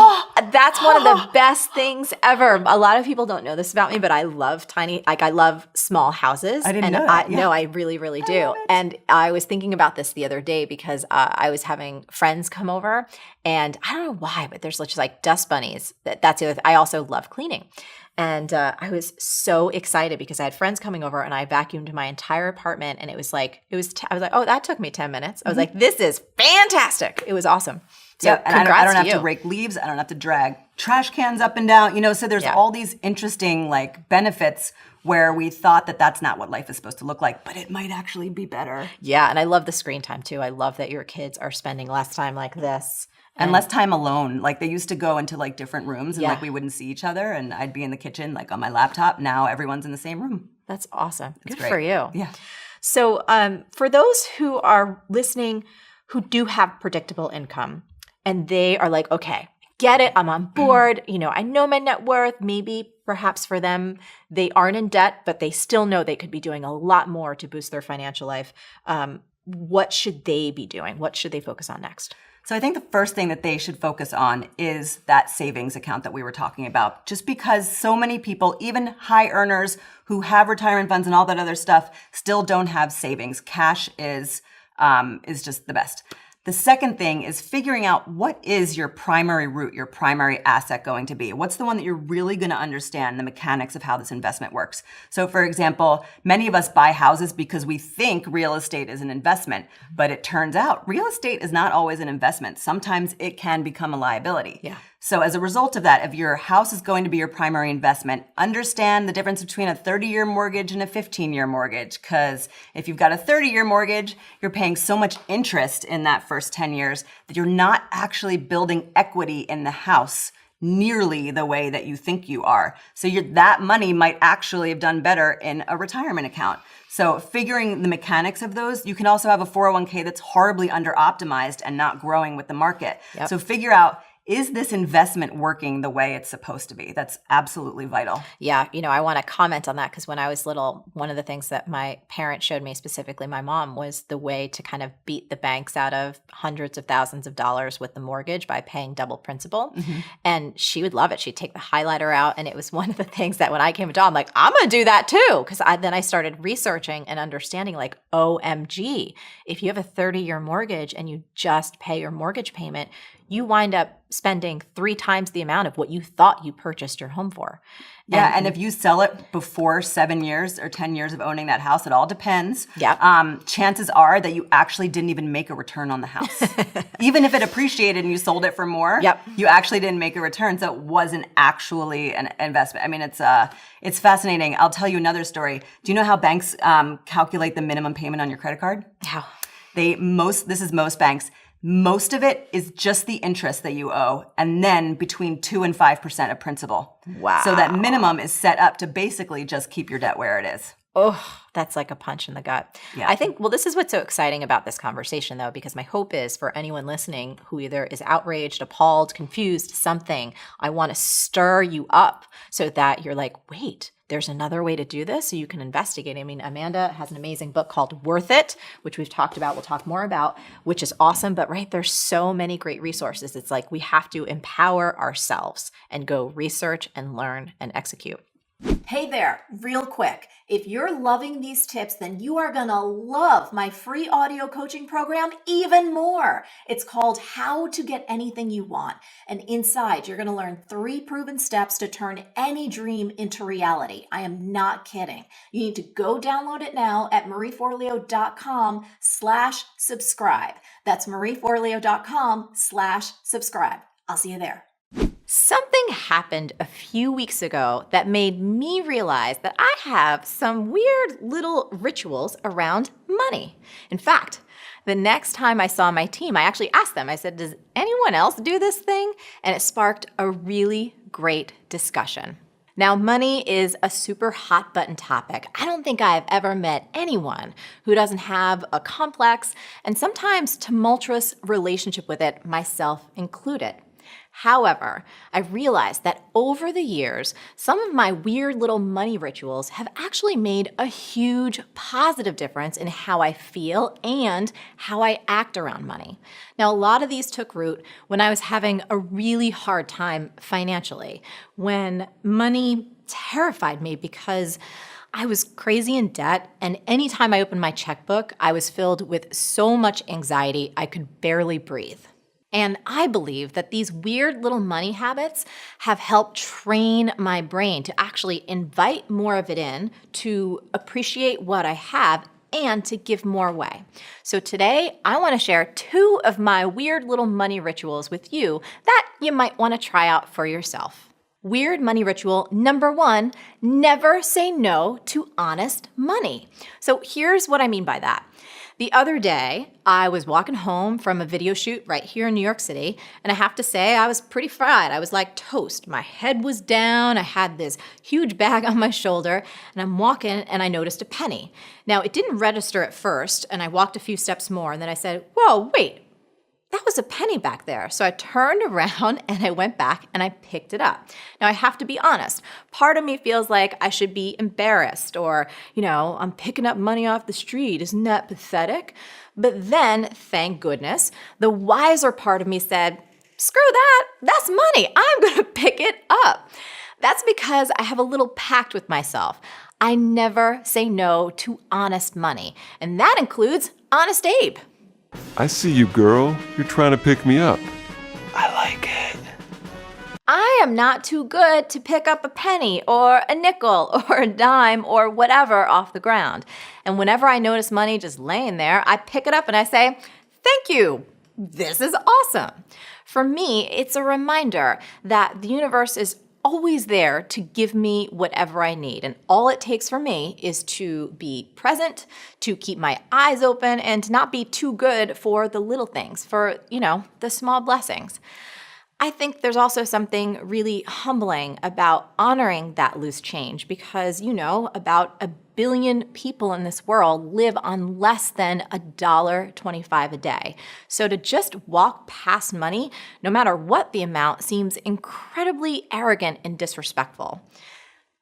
one of the best things ever. A lot of people don't know this about me, but I love I love small houses. I didn't know that. No, I really, really do. And I was thinking about this the other day because I was having friends come over, and I don't know why, but there's just dust bunnies. That's the other thing. I also love cleaning. And I was so excited because I had friends coming over and I vacuumed my entire apartment. And I was like, oh, that took me 10 minutes. I was like, this is fantastic. It was awesome. So and I don't have to rake leaves. I don't have to drag trash cans up and down. So there's all these interesting benefits where we thought that that's not what life is supposed to look like, but it might actually be better. Yeah. And I love the screen time too. I love that your kids are spending less time like this. And less time alone. They used to go into different rooms and we wouldn't see each other and I'd be in the kitchen on my laptop. Now everyone's in the same room. That's awesome. It's Good great. for you. Yeah. So for those who are listening who do have predictable income and they are like, okay, get it. I'm on board. I know my net worth. Maybe perhaps for them, they aren't in debt, but they still know they could be doing a lot more to boost their financial life. What should they be doing? What should they focus on next? So I think the first thing that they should focus on is that savings account that we were talking about. Just because so many people, even high earners who have retirement funds and all that other stuff, still don't have savings. Cash is just the best. The second thing is figuring out what is your primary route, your primary asset going to be. What's the one that you're really going to understand the mechanics of how this investment works? So for example, many of us buy houses because we think real estate is an investment, but it turns out real estate is not always an investment. Sometimes it can become a liability. Yeah. So as a result of that, if your house is going to be your primary investment, understand the difference between a 30-year mortgage and a 15-year mortgage. Because if you've got a 30-year mortgage, you're paying so much interest in that first 10 years that you're not actually building equity in the house nearly the way that you think you are. So that money might actually have done better in a retirement account. So figuring the mechanics of those, you can also have a 401k that's horribly under-optimized and not growing with the market. Yep. So figure out, is this investment working the way it's supposed to be? That's absolutely vital. Yeah, I want to comment on that because when I was little, one of the things that my parents showed me, specifically my mom, was the way to kind of beat the banks out of hundreds of thousands of dollars with the mortgage by paying double principal. And she would love it. She'd take the highlighter out. And it was one of the things that when I came to, I'm like, I'm going to do that too. Because then I started researching and understanding like, OMG, if you have a 30-year mortgage and you just pay your mortgage payment, you wind up spending 3 times the amount of what you thought you purchased your home for. Yeah, and if you sell it before 7 years or 10 years of owning that house, it all depends. Yeah. Chances are that you actually didn't even make a return on the house. Even if it appreciated and you sold it for more, Yep. you actually didn't make a return. So it wasn't actually an investment. I mean, it's fascinating. I'll tell you another story. Do you know how banks calculate the minimum payment on your credit card? How? This is most banks. Most of it is just the interest that you owe, and then between 2 and 5% of principal. Wow. So that minimum is set up to basically just keep your debt where it is. Oh, that's like a punch in the gut. Yeah. I think, well, this is what's so exciting about this conversation, though, because my hope is for anyone listening who either is outraged, appalled, confused, something, I want to stir you up so that you're like, wait, there's another way to do this, so you can investigate. I mean, Amanda has an amazing book called Worth It, which we've talked about, we'll talk more about, which is awesome. But right, there's so many great resources. It's like we have to empower ourselves and go research and learn and execute. Hey there, real quick. If you're loving these tips, then you are gonna love my free audio coaching program even more. It's called How to Get Anything You Want. And inside, you're gonna learn 3 proven steps to turn any dream into reality. I am not kidding. You need to go download it now at marieforleo.com/subscribe. That's marieforleo.com/subscribe. I'll see you there. Something happened a few weeks ago that made me realize that I have some weird little rituals around money. In fact, the next time I saw my team, I actually asked them, I said, does anyone else do this thing? And it sparked a really great discussion. Now, money is a super hot button topic. I don't think I've ever met anyone who doesn't have a complex and sometimes tumultuous relationship with it, myself included. However, I realized that over the years, some of my weird little money rituals have actually made a huge positive difference in how I feel and how I act around money. Now, a lot of these took root when I was having a really hard time financially, when money terrified me because I was crazy in debt, and anytime I opened my checkbook, I was filled with so much anxiety I could barely breathe. And I believe that these weird little money habits have helped train my brain to actually invite more of it in, to appreciate what I have, and to give more away. So today, I want to share 2 of my weird little money rituals with you that you might want to try out for yourself. Weird money ritual number 1, never say no to honest money. So here's what I mean by that. The other day, I was walking home from a video shoot right here in New York City, and I have to say I was pretty fried. I was like toast. My head was down. I had this huge bag on my shoulder, and I'm walking, and I noticed a penny. Now, it didn't register at first, and I walked a few steps more, and then I said, whoa, wait. That was a penny back there. So I turned around and I went back and I picked it up. Now I have to be honest. Part of me feels like I should be embarrassed or, I'm picking up money off the street. Isn't that pathetic? But then, thank goodness, the wiser part of me said, screw that. That's money. I'm going to pick it up. That's because I have a little pact with myself. I never say no to honest money. And that includes Honest Abe. I see you, girl. You're trying to pick me up. I like it. I am not too good to pick up a penny or a nickel or a dime or whatever off the ground. And whenever I notice money just laying there, I pick it up and I say, thank you. This is awesome. For me, it's a reminder that the universe is always there to give me whatever I need. And all it takes for me is to be present, to keep my eyes open, and to not be too good for the little things, for, the small blessings. I think there's also something really humbling about honoring that loose change because, about 1 billion people in this world live on less than $1.25 a day. So to just walk past money, no matter what the amount, seems incredibly arrogant and disrespectful.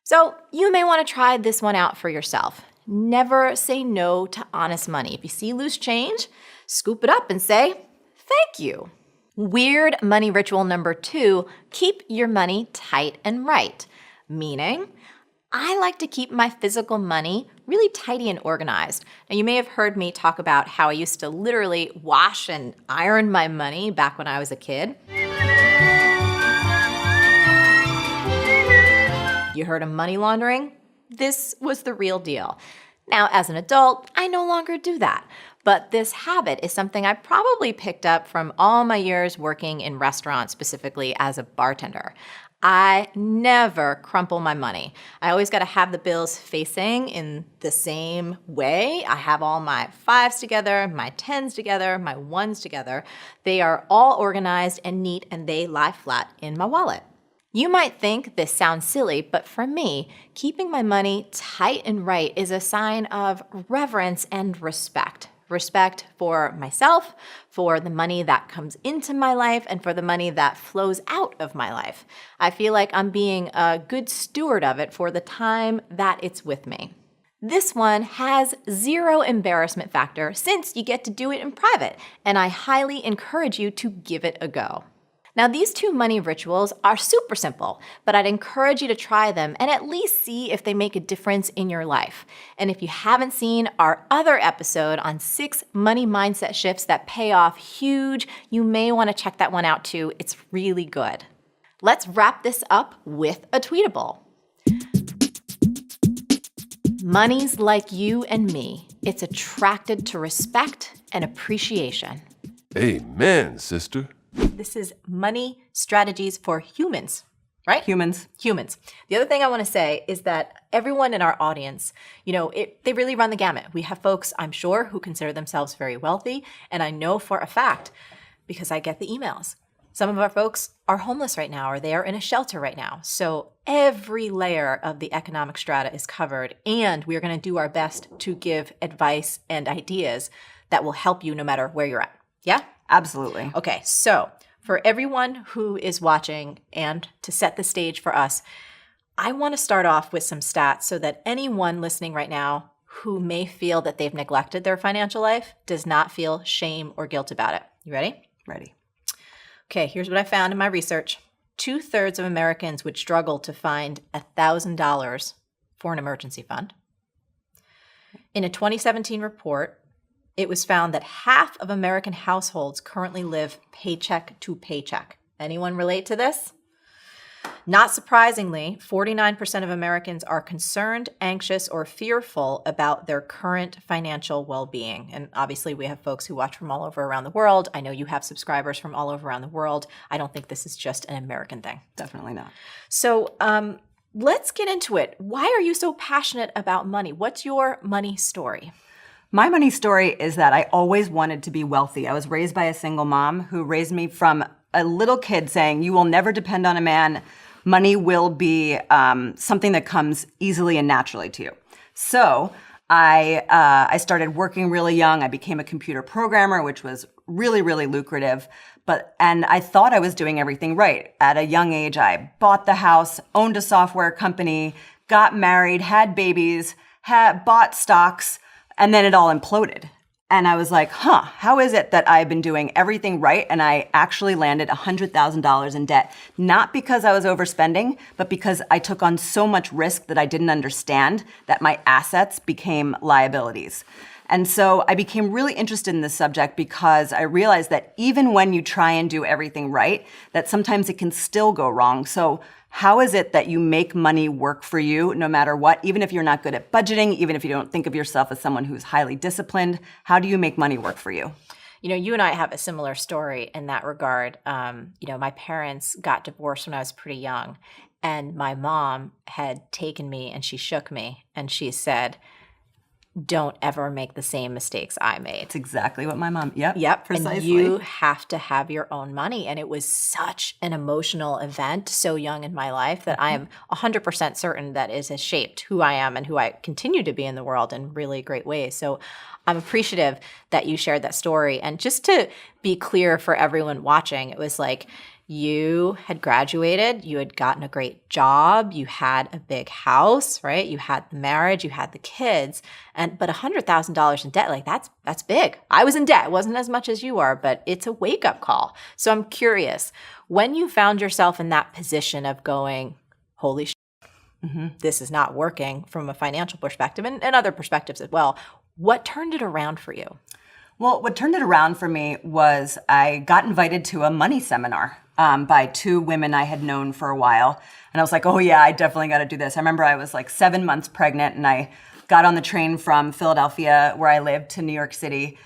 So you may want to try this one out for yourself. Never say no to honest money. If you see loose change, scoop it up and say, thank you. Weird money ritual number 2, keep your money tight and right. Meaning, I like to keep my physical money really tidy and organized. Now, you may have heard me talk about how I used to literally wash and iron my money back when I was a kid. You heard of money laundering? This was the real deal. Now, as an adult, I no longer do that. But this habit is something I probably picked up from all my years working in restaurants, specifically as a bartender. I never crumple my money. I always got to have the bills facing in the same way. I have all my 5s together, my 10s together, my 1s together. They are all organized and neat, and they lie flat in my wallet. You might think this sounds silly, but for me, keeping my money tight and right is a sign of reverence and respect. Respect for myself, for the money that comes into my life, and for the money that flows out of my life. I feel like I'm being a good steward of it for the time that it's with me. This one has 0 embarrassment factor since you get to do it in private, and I highly encourage you to give it a go. Now, these 2 money rituals are super simple, but I'd encourage you to try them and at least see if they make a difference in your life. And if you haven't seen our other episode on 6 money mindset shifts that pay off huge, you may want to check that one out too. It's really good. Let's wrap this up with a tweetable. Money's like you and me. It's attracted to respect and appreciation. Amen, sister. This is money strategies for humans, right? Humans. The other thing I want to say is that everyone in our audience, they really run the gamut. We have folks, I'm sure, who consider themselves very wealthy. And I know for a fact, because I get the emails, some of our folks are homeless right now or they are in a shelter right now. So every layer of the economic strata is covered. And we're going to do our best to give advice and ideas that will help you no matter where you're at. Yeah? Absolutely. Okay, so for everyone who is watching and to set the stage for us, I want to start off with some stats so that anyone listening right now who may feel that they've neglected their financial life does not feel shame or guilt about it. You ready? Ready. Okay, here's what I found in my research. 2/3 of Americans would struggle to find $1,000 for an emergency fund. In a 2017 report, it was found that half of American households currently live paycheck to paycheck. Anyone relate to this? Not surprisingly, 49% of Americans are concerned, anxious, or fearful about their current financial well-being. And obviously, we have folks who watch from all over around the world. I know you have subscribers from all over around the world. I don't think this is just an American thing. Definitely not. So let's get into it. Why are you so passionate about money? What's your money story? My money story is that I always wanted to be wealthy. I was raised by a single mom who raised me from a little kid saying, you will never depend on a man. Money will be something that comes easily and naturally to you. So I started working really young. I became a computer programmer, which was really, really lucrative. And I thought I was doing everything right. At a young age, I bought the house, owned a software company, got married, had babies, bought stocks, and then it all imploded. And I was like, how is it that I've been doing everything right and I actually landed $100,000 in debt? Not because I was overspending, but because I took on so much risk that I didn't understand that my assets became liabilities. And so I became really interested in this subject because I realized that even when you try and do everything right, that sometimes it can still go wrong. So how is it that you make money work for you no matter what? Even if you're not good at budgeting, even if you don't think of yourself as someone who's highly disciplined, how do you make money work for you? You and I have a similar story in that regard. My parents got divorced when I was pretty young, and my mom had taken me and she shook me and she said, don't ever make the same mistakes I made. It's exactly what my mom, yep, precisely. And you have to have your own money. And it was such an emotional event so young in my life that I am 100% certain that it has shaped who I am and who I continue to be in the world in really great ways. So I'm appreciative that you shared that story. And just to be clear for everyone watching, it was like, you had graduated, you had gotten a great job, you had a big house, right? You had the marriage, you had the kids, but $100,000 in debt, like that's big. I was in debt. It wasn't as much as you are, but it's a wake-up call. So I'm curious, when you found yourself in that position of going, holy shit, this is not working from a financial perspective and other perspectives as well, what turned it around for you? Well, what turned it around for me was I got invited to a money seminar by two women I had known for a while. And I was like, oh yeah, I definitely got to do this. I remember I was like 7 months pregnant and I got on the train from Philadelphia, where I lived, to New York City,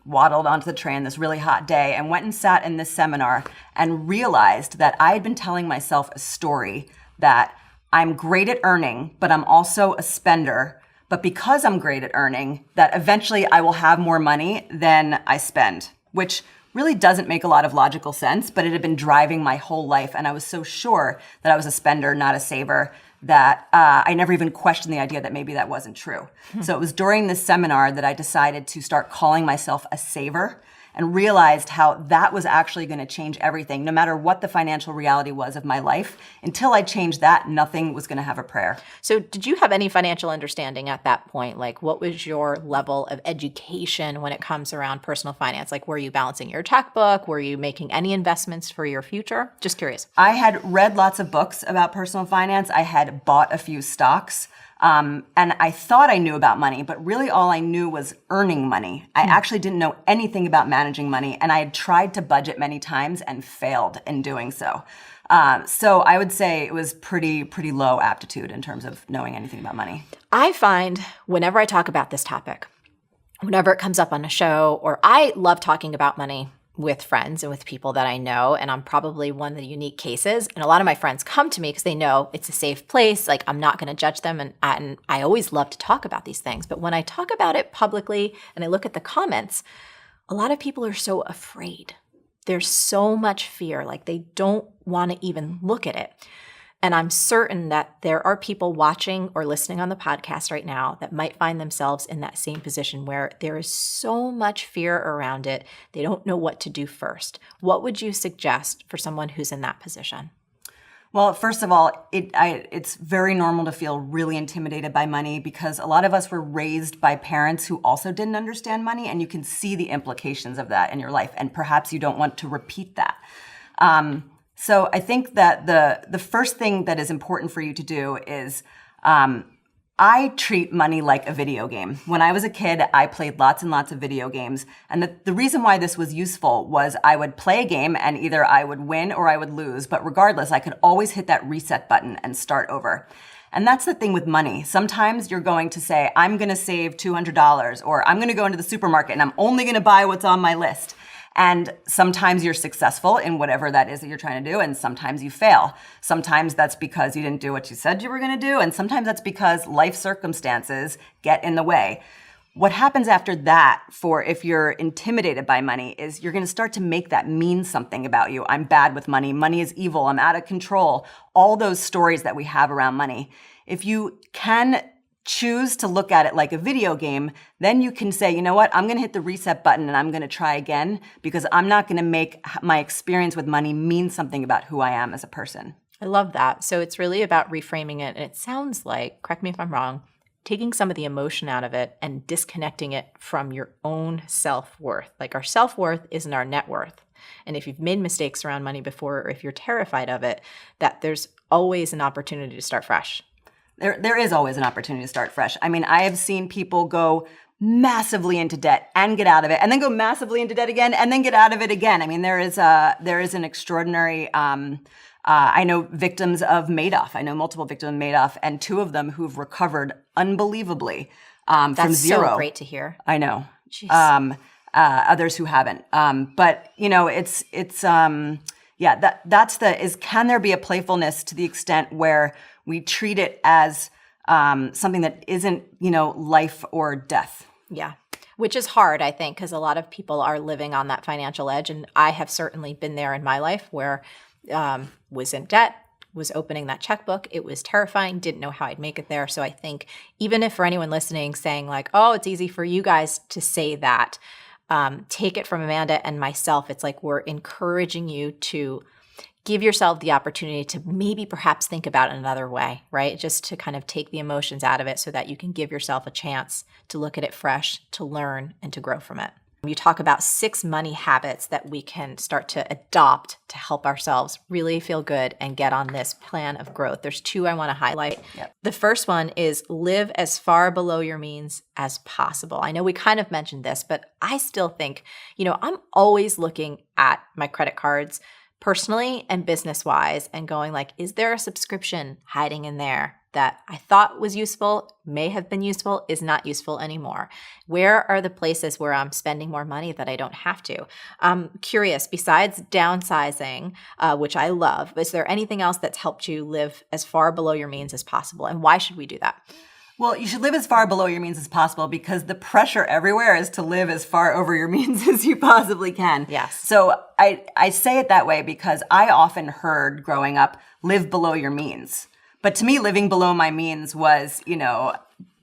waddled onto the train this really hot day and went and sat in this seminar and realized that I had been telling myself a story that I'm great at earning, but I'm also a spender. But because I'm great at earning, that eventually I will have more money than I spend, which really doesn't make a lot of logical sense, but it had been driving my whole life. And I was so sure that I was a spender, not a saver, that I never even questioned the idea that maybe that wasn't true. So it was during this seminar that I decided to start calling myself a saver, and realized how that was actually going to change everything, no matter what the financial reality was of my life. Until I changed that, nothing was going to have a prayer. So did you have any financial understanding at that point? Like, what was your level of education when it comes around personal finance? Like, were you balancing your checkbook? Were you making any investments for your future? Just curious. I had read lots of books about personal finance. I had bought a few stocks. And I thought I knew about money, but really all I knew was earning money. I actually didn't know anything about managing money, and I had tried to budget many times and failed in doing so. So I would say it was pretty low aptitude in terms of knowing anything about money. I find whenever I talk about this topic, whenever it comes up on a show, or I love talking about money with friends and with people that I know, and I'm probably one of the unique cases. And a lot of my friends come to me because they know it's a safe place, like I'm not going to judge them, and I always love to talk about these things. But when I talk about it publicly and I look at the comments, a lot of people are so afraid. There's so much fear, like they don't want to even look at it. And I'm certain that there are people watching or listening on the podcast right now that might find themselves in that same position where there is so much fear around it, they don't know what to do first. What would you suggest for someone who's in that position? Well, first of all, it's very normal to feel really intimidated by money because a lot of us were raised by parents who also didn't understand money, and you can see the implications of that in your life, and perhaps you don't want to repeat that. So I think that the first thing that is important for you to do is I treat money like a video game. When I was a kid, I played lots and lots of video games. And the reason why this was useful was I would play a game and either I would win or I would lose. But regardless, I could always hit that reset button and start over. And that's the thing with money. Sometimes you're going to say, I'm going to save $200, or I'm going to go into the supermarket and I'm only going to buy what's on my list. And sometimes you're successful in whatever that is that you're trying to do, and sometimes you fail. Sometimes that's because you didn't do what you said you were going to do, and sometimes that's because life circumstances get in the way. What happens after that, for if you're intimidated by money, is you're going to start to make that mean something about you. I'm bad with money. Money is evil. I'm out of control. All those stories that we have around money. If you can choose to look at it like a video game, then you can say, you know what, I'm going to hit the reset button and I'm going to try again, because I'm not going to make my experience with money mean something about who I am as a person. I love that. So it's really about reframing it. And it sounds like, correct me if I'm wrong, taking some of the emotion out of it and disconnecting it from your own self-worth. Like, our self-worth isn't our net worth. And if you've made mistakes around money before, or if you're terrified of it, that there's always an opportunity to start fresh. There is always an opportunity to start fresh. I mean, I have seen people go massively into debt and get out of it, and then go massively into debt again, and then get out of it again. I mean, there is an extraordinary. I know victims of Madoff. I know multiple victims of Madoff, and two of them who've recovered unbelievable from zero. That's so great to hear. I know. Others who haven't. But you know, can there be a playfulness to the extent where we treat it as something that isn't, life or death. Yeah. Which is hard, I think, because a lot of people are living on that financial edge. And I have certainly been there in my life where was in debt, was opening that checkbook. It was terrifying, didn't know how I'd make it there. So I think even if for anyone listening saying like, oh, it's easy for you guys to say that, take it from Amanda and myself. It's like we're encouraging you to give yourself the opportunity to maybe perhaps think about it another way, right? Just to kind of take the emotions out of it so that you can give yourself a chance to look at it fresh, to learn, and to grow from it. You talk about 6 money habits that we can start to adopt to help ourselves really feel good and get on this plan of growth. There's 2 I want to highlight. Yep. The first one is live as far below your means as possible. I know we kind of mentioned this, but I still think, I'm always looking at my credit cards personally and business-wise and going like, is there a subscription hiding in there that I thought was useful, may have been useful, is not useful anymore? Where are the places where I'm spending more money that I don't have to? I'm curious, besides downsizing, which I love, is there anything else that's helped you live as far below your means as possible? And why should we do that? Well, you should live as far below your means as possible because the pressure everywhere is to live as far over your means as you possibly can. Yes. So I say it that way because I often heard growing up, live below your means. But to me, living below my means was,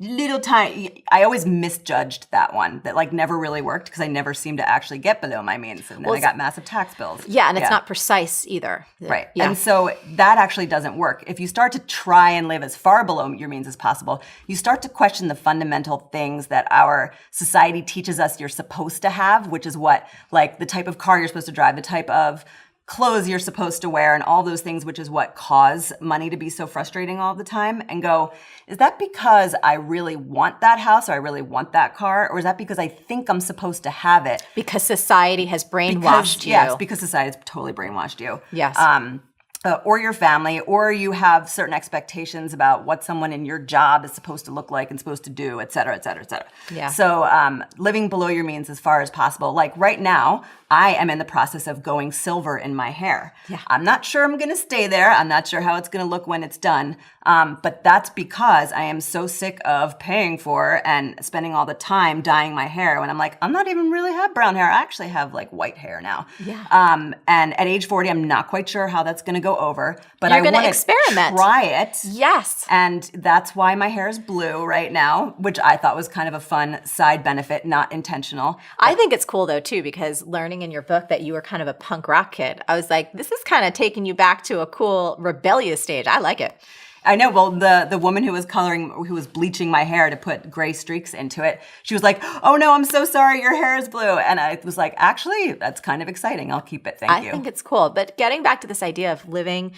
little tiny. I always misjudged that one. That like never really worked because I never seemed to actually get below my means, and then I got massive tax bills. Yeah, and it's not precise either. Right. Yeah. And so that actually doesn't work. If you start to try and live as far below your means as possible, you start to question the fundamental things that our society teaches us you're supposed to have, which is what, like the type of car you're supposed to drive, the type of clothes you're supposed to wear, and all those things, which is what cause money to be so frustrating all the time, and go, is that because I really want that house or I really want that car? Or is that because I think I'm supposed to have it? Because society has brainwashed you. Yes, because society has totally brainwashed you. Yes. Or your family, or you have certain expectations about what someone in your job is supposed to look like and supposed to do, et cetera, et cetera, et cetera. Yeah. So living below your means as far as possible. Like right now, I am in the process of going silver in my hair. Yeah. I'm not sure I'm going to stay there. I'm not sure how it's going to look when it's done. But that's because I am so sick of paying for and spending all the time dyeing my hair when I'm like, I'm not even really have brown hair. I actually have like white hair now. Yeah. And at age 40, I'm not quite sure how that's going to go over, but You're I gonna want to experiment. try it. Yes. And that's why my hair is blue right now, which I thought was kind of a fun side benefit, not intentional. I think it's cool though too, because learning in your book that you were kind of a punk rock kid, I was like, this is kind of taking you back to a cool rebellious stage. I like it. I know. Well, the woman who was bleaching my hair to put gray streaks into it, she was like, "Oh no, I'm so sorry, your hair is blue." And I was like, "Actually, that's kind of exciting. I'll keep it. Thank you." I think it's cool. But getting back to this idea of living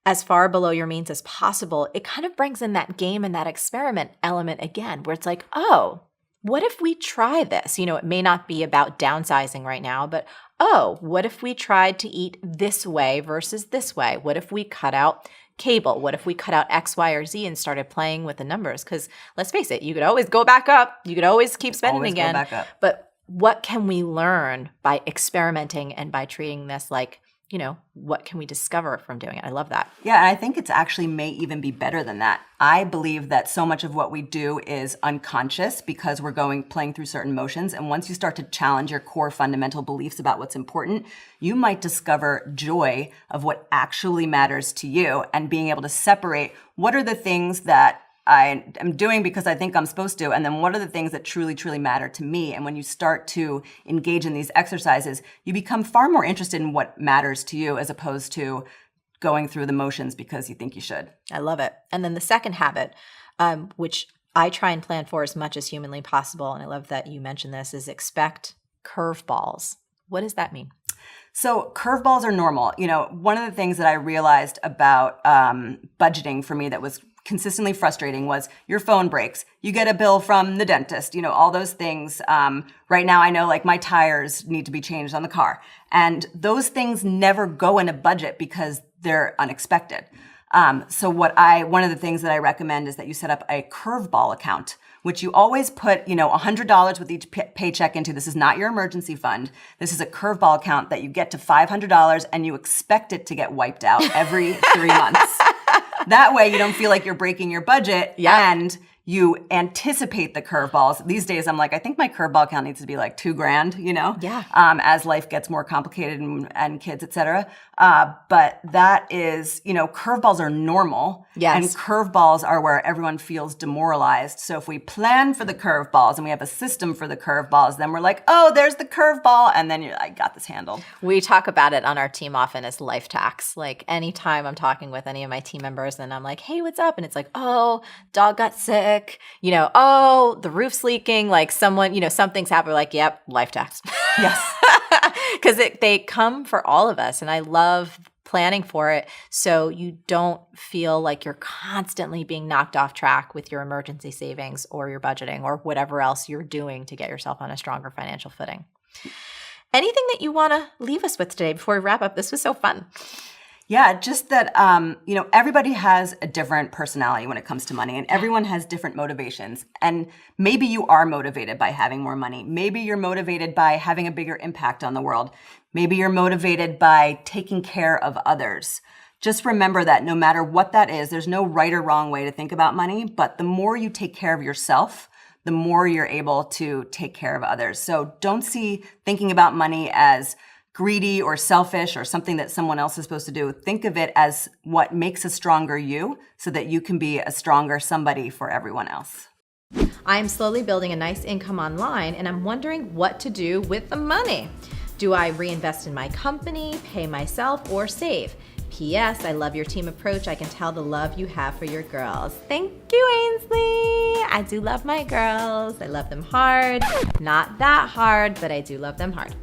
as far below your means as possible, it kind of brings in that game and that experiment element again, where it's like, oh, what if we try this? It may not be about downsizing right now, but oh, what if we tried to eat this way versus this way? What if we cut out cable? What if we cut out X, Y, or Z and started playing with the numbers? Because let's face it, you could always go back up. You could always keep spending Always again. go back up. But what can we learn by experimenting and by treating this like, what can we discover from doing it? I love that. Yeah, and I think it's actually may even be better than that. I believe that so much of what we do is unconscious because we're playing through certain motions. And once you start to challenge your core fundamental beliefs about what's important, you might discover joy of what actually matters to you and being able to separate what are the things that I am doing because I think I'm supposed to, and then what are the things that truly, truly matter to me? And when you start to engage in these exercises, you become far more interested in what matters to you as opposed to going through the motions because you think you should. I love it. And then the second habit, which I try and plan for as much as humanly possible, and I love that you mentioned this, is expect curveballs. What does that mean? So curveballs are normal. One of the things that I realized about budgeting for me that was consistently frustrating was your phone breaks. You get a bill from the dentist, all those things. Right now I know like my tires need to be changed on the car. And those things never go in a budget because they're unexpected. So one of the things that I recommend is that you set up a curveball account, which you always put, $100 with each paycheck into. This is not your emergency fund. This is a curveball account that you get to $500 and you expect it to get wiped out every 3 months. That way you don't feel like you're breaking your budget and you anticipate the curveballs. These days, I'm like, I think my curveball count needs to be like $2,000, you know? Yeah. As life gets more complicated and kids, et cetera. But that is, you know, curveballs are normal. Yes. And curveballs are where everyone feels demoralized. So if we plan for the curveballs and we have a system for the curveballs, then we're like, oh, there's the curveball. And then you're like, got this handled. We talk about it on our team often as life tax. Like anytime I'm talking with any of my team members and I'm like, hey, what's up? And it's like, oh, dog got sick. You know, oh, the roof's leaking. Like someone, you know, something's happened. Like, yep, life tax. Yes. Because they come for all of us. And I love planning for it so you don't feel like you're constantly being knocked off track with your emergency savings or your budgeting or whatever else you're doing to get yourself on a stronger financial footing. Anything that you want to leave us with today before we wrap up? This was so fun. Yeah, just that, you know, everybody has a different personality when it comes to money and everyone has different motivations. And maybe you are motivated by having more money. Maybe you're motivated by having a bigger impact on the world. Maybe you're motivated by taking care of others. Just remember that no matter what that is, there's no right or wrong way to think about money, but the more you take care of yourself, the more you're able to take care of others. So don't see thinking about money as greedy or selfish or something that someone else is supposed to do. Think of it as what makes a stronger you so that you can be a stronger somebody for everyone else. I'm slowly building a nice income online and I'm wondering what to do with the money. Do I reinvest in my company, pay myself, or save? P.S. I love your team approach. I can tell the love you have for your girls. Thank you, Ainsley. I do love my girls. I love them hard. Not that hard, but I do love them hard.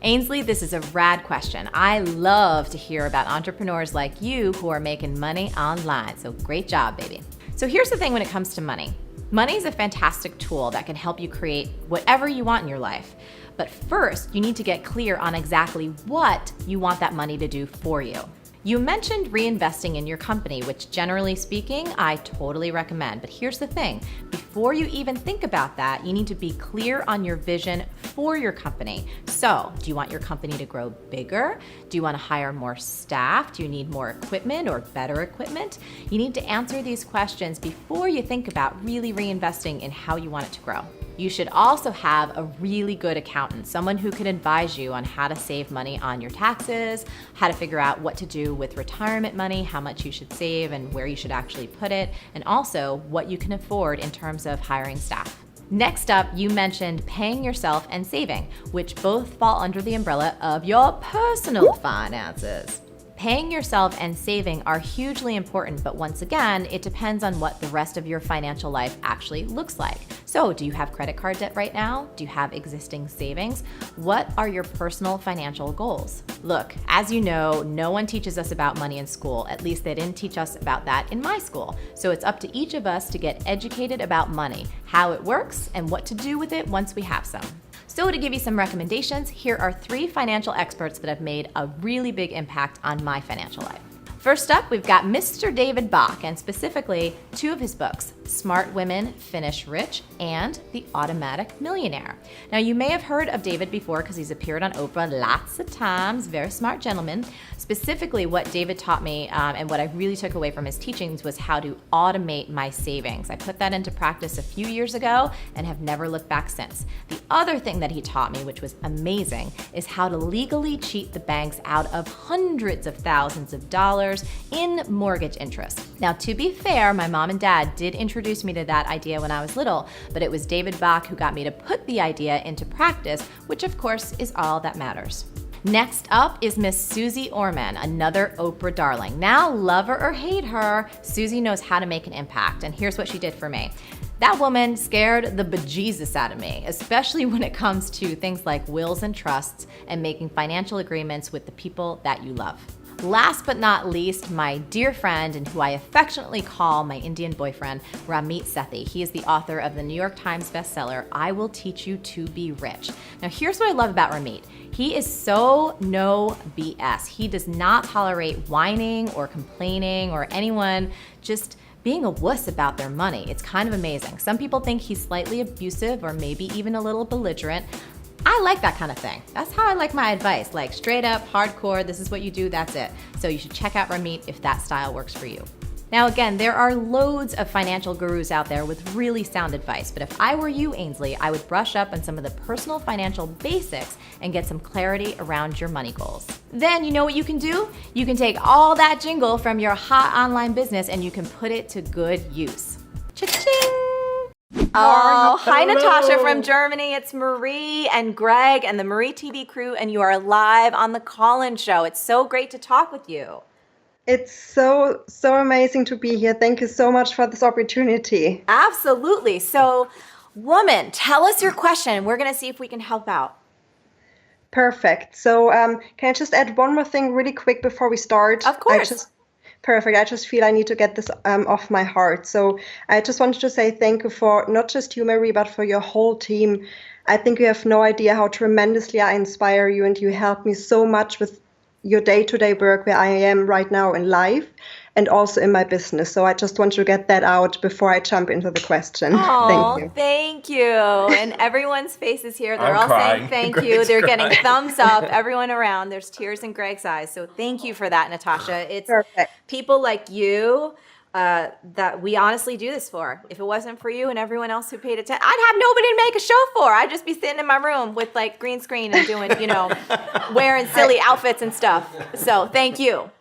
Ainsley, this is a rad question. I love to hear about entrepreneurs like you who are making money online. So great job, baby. So here's the thing when it comes to money. Money is a fantastic tool that can help you create whatever you want in your life. But first, you need to get clear on exactly what you want that money to do for you. You mentioned reinvesting in your company, which generally speaking, I totally recommend. But here's the thing, before you even think about that, you need to be clear on your vision for your company. So, do you want your company to grow bigger? Do you want to hire more staff? Do you need more equipment or better equipment? You need to answer these questions before you think about really reinvesting in how you want it to grow. You should also have a really good accountant, someone who can advise you on how to save money on your taxes, how to figure out what to do with retirement money, how much you should save and where you should actually put it, and also what you can afford in terms of hiring staff. Next up, you mentioned paying yourself and saving, which both fall under the umbrella of your personal finances. Paying yourself and saving are hugely important, but once again, it depends on what the rest of your financial life actually looks like. So, do you have credit card debt right now? Do you have existing savings? What are your personal financial goals? Look, as you know, no one teaches us about money in school. At least they didn't teach us about that in my school. So it's up to each of us to get educated about money, how it works, and what to do with it once we have some. So to give you some recommendations, here are 3 financial experts that have made a really big impact on my financial life. First up, we've got Mr. David Bach, and specifically 2 of his books, Smart Women Finish Rich and The Automatic Millionaire. Now, you may have heard of David before because he's appeared on Oprah lots of times, very smart gentleman. Specifically, what David taught me and what I really took away from his teachings was how to automate my savings. I put that into practice a few years ago and have never looked back since. The other thing that he taught me, which was amazing, is how to legally cheat the banks out of hundreds of thousands of dollars in mortgage interest. Now, to be fair, my mom and dad did introduce me to that idea when I was little, but it was David Bach who got me to put the idea into practice, which of course is all that matters. Next up is Miss Susie Orman, another Oprah darling. Now, love her or hate her, Susie knows how to make an impact, and here's what she did for me. That woman scared the bejesus out of me, especially when it comes to things like wills and trusts and making financial agreements with the people that you love. Last but not least, my dear friend and who I affectionately call my Indian boyfriend, Ramit Sethi. He is the author of the New York Times bestseller, I Will Teach You to Be Rich. Now, here's what I love about Ramit. He is so no BS. He does not tolerate whining or complaining or anyone just being a wuss about their money. It's kind of amazing. Some people think he's slightly abusive or maybe even a little belligerent. I like that kind of thing. That's how I like my advice, like straight up, hardcore, this is what you do, that's it. So you should check out Ramit if that style works for you. Now, again, there are loads of financial gurus out there with really sound advice, but if I were you, Ainsley, I would brush up on some of the personal financial basics and get some clarity around your money goals. Then you know what you can do? You can take all that jingle from your hot online business and you can put it to good use. Cha-ching! Oh, hi Natasha from Germany. It's Marie and Greg and the Marie TV crew, and you are live on the Call-In Show. It's so great to talk with you. It's so amazing to be here. Thank you so much for this opportunity. Absolutely. So, woman, tell us your question. We're going to see if we can help out. Perfect. So can I just add one more thing really quick before we start? Of course. Perfect. I just feel I need to get this off my heart. So I just wanted to say thank you for not just you, Marie, but for your whole team. I think you have no idea how tremendously I inspire you, and you help me so much with your day-to-day work where I am right now in life and also in my business. So I just want to get that out before I jump into the question. Oh, thank you. And everyone's faces here, they're all saying thank you. They're getting thumbs up, everyone around. There's tears in Greg's eyes. So thank you for that, Natasha. It's Perfect. People like you that we honestly do this for. If it wasn't for you and everyone else who paid attention, I'd have nobody to make a show for. I'd just be sitting in my room with like green screen and doing, wearing silly outfits and stuff. So thank you.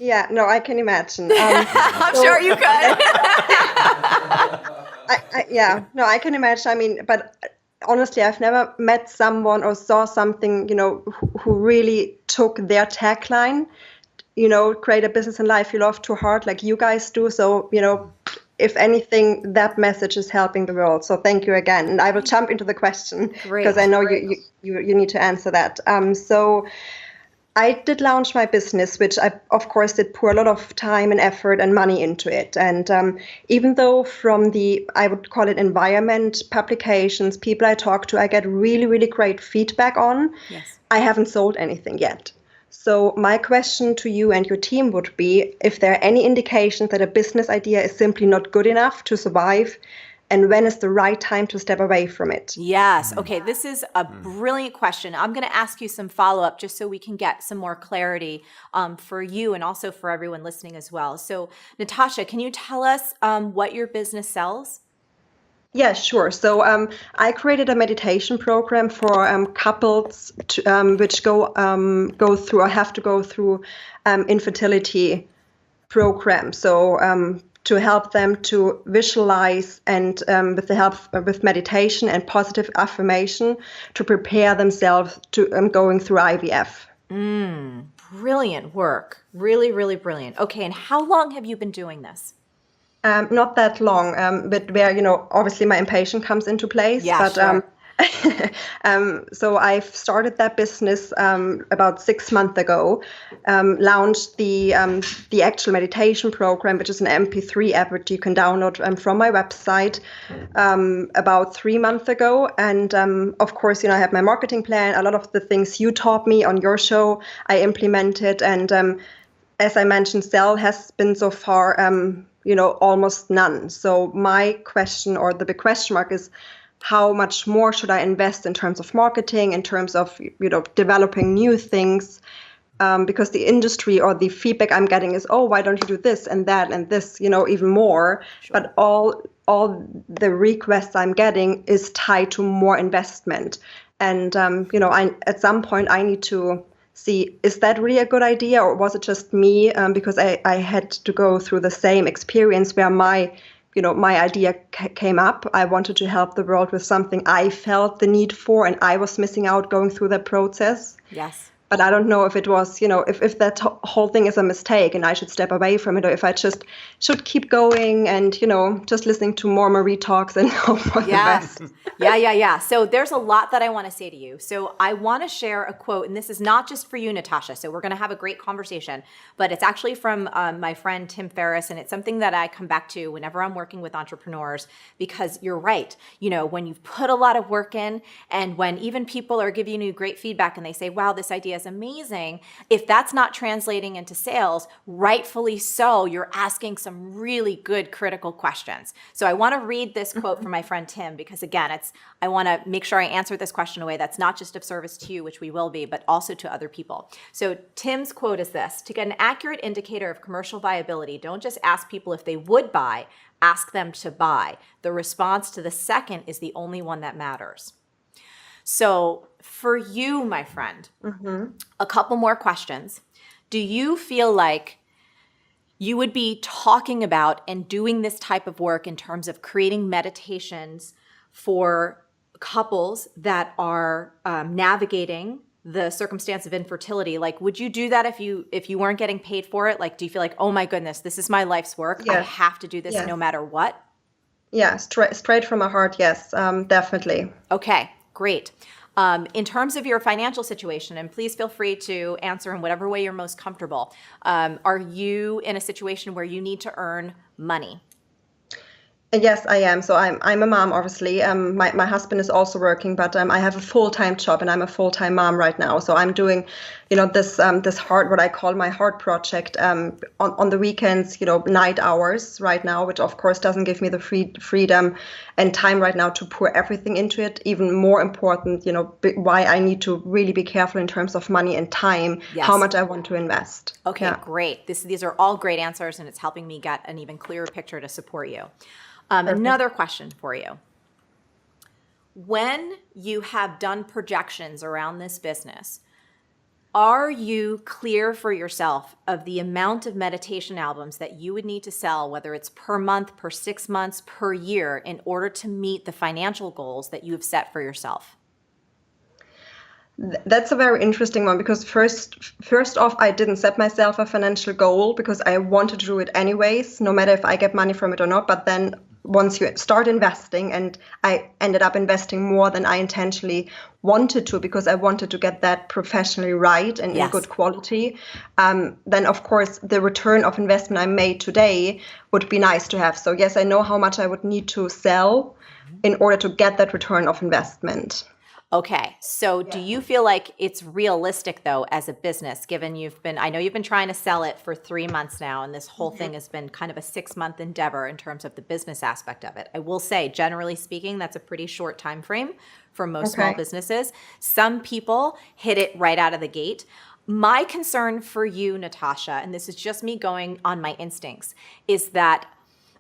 Yeah, no, I can imagine. I'm sure you could. I can imagine. I mean, but honestly, I've never met someone or saw something, who really took their tagline, create a business and life you love to heart like you guys do. So, if anything, that message is helping the world. So thank you again. And I will jump into the question because I know you need to answer that. So I did launch my business, which I, of course, did pour a lot of time and effort and money into it. And even though from I would call it environment, publications, people I talk to, I get really, really great feedback on. Yes. I haven't sold anything yet. So my question to you and your team would be if there are any indications that a business idea is simply not good enough to survive, and when is the right time to step away from it? Yes. Okay. This is a brilliant question. I'm going to ask you some follow-up just so we can get some more clarity for you and also for everyone listening as well. So Natasha, can you tell us what your business sells? Yeah, sure. So I created a meditation program for couples which go through or have to go through infertility program. So to help them to visualize and with the help with meditation and positive affirmation to prepare themselves to going through IVF. Brilliant work. Really, really brilliant. Okay, and how long have you been doing this? Not that long, but where, obviously my impatience comes into place. Yeah, but sure. So I've started that business about 6 months ago, launched the actual meditation program, which is an MP3 app that you can download from my website about 3 months ago. And of course, I have my marketing plan. A lot of the things you taught me on your show, I implemented. And as I mentioned, sell has been so far, almost none. So my question, or the big question mark, is how much more should I invest in terms of marketing, in terms of, developing new things? Because the industry or the feedback I'm getting is, oh, why don't you do this and that and this, even more. Sure. But all the requests I'm getting is tied to more investment. And, at some point I need to see, is that really a good idea, or was it just me? Because I had to go through the same experience where my idea came up. I wanted to help the world with something I felt the need for, and I was missing out going through that process. Yes. But I don't know if it was, if that whole thing is a mistake and I should step away from it, or if I just should keep going and, just listening to more Marie talks and hope for the best. Yeah. So there's a lot that I want to say to you. So I want to share a quote, and this is not just for you, Natasha. So we're going to have a great conversation, but it's actually from my friend Tim Ferriss, and it's something that I come back to whenever I'm working with entrepreneurs, because you're right. When you've put a lot of work in, and when even people are giving you great feedback and they say, wow, this idea is amazing. If that's not translating into sales, rightfully so, you're asking some really good critical questions. So I want to read this quote from my friend Tim, because again, I want to make sure I answer this question in a way that's not just of service to you, which we will be, but also to other people. So Tim's quote is this: to get an accurate indicator of commercial viability, don't just ask people if they would buy, ask them to buy. The response to the second is the only one that matters. So for you, my friend, a couple more questions. Do you feel like you would be talking about and doing this type of work in terms of creating meditations for couples that are navigating the circumstance of infertility? Like, would you do that if you weren't getting paid for it? Like, do you feel like, oh my goodness, this is my life's work. I have to do this no matter what? Yeah, straight from my heart. Yes, definitely. Okay, great. In terms of your financial situation, and please feel free to answer in whatever way you're most comfortable, are you in a situation where you need to earn money? Yes, I am. So I'm a mom, obviously. My husband is also working, but I have a full-time job, and I'm a full-time mom right now. So I'm doing, this hard, what I call my heart project, on the weekends, night hours right now, which of course doesn't give me the freedom and time right now to pour everything into it. Even more important, why I need to really be careful in terms of money and time, how much I want to invest. Okay, great. These are all great answers, and it's helping me get an even clearer picture to support you. Another question for you. When you have done projections around this business, are you clear for yourself of the amount of meditation albums that you would need to sell, whether it's per month, per 6 months, per year, in order to meet the financial goals that you have set for yourself? That's a very interesting one, because first off, I didn't set myself a financial goal because I wanted to do it anyways, no matter if I get money from it or not. But then once you start investing, and I ended up investing more than I intentionally wanted to, because I wanted to get that professionally right and in good quality, then of course the return of investment I made today would be nice to have. So yes, I know how much I would need to sell in order to get that return of investment. Okay. So do you feel like it's realistic, though, as a business, given I know you've been trying to sell it for 3 months now, and this whole thing has been kind of a 6-month endeavor in terms of the business aspect of it. I will say, generally speaking, that's a pretty short time frame for most small businesses. Some people hit it right out of the gate. My concern for you, Natasha, and this is just me going on my instincts, is that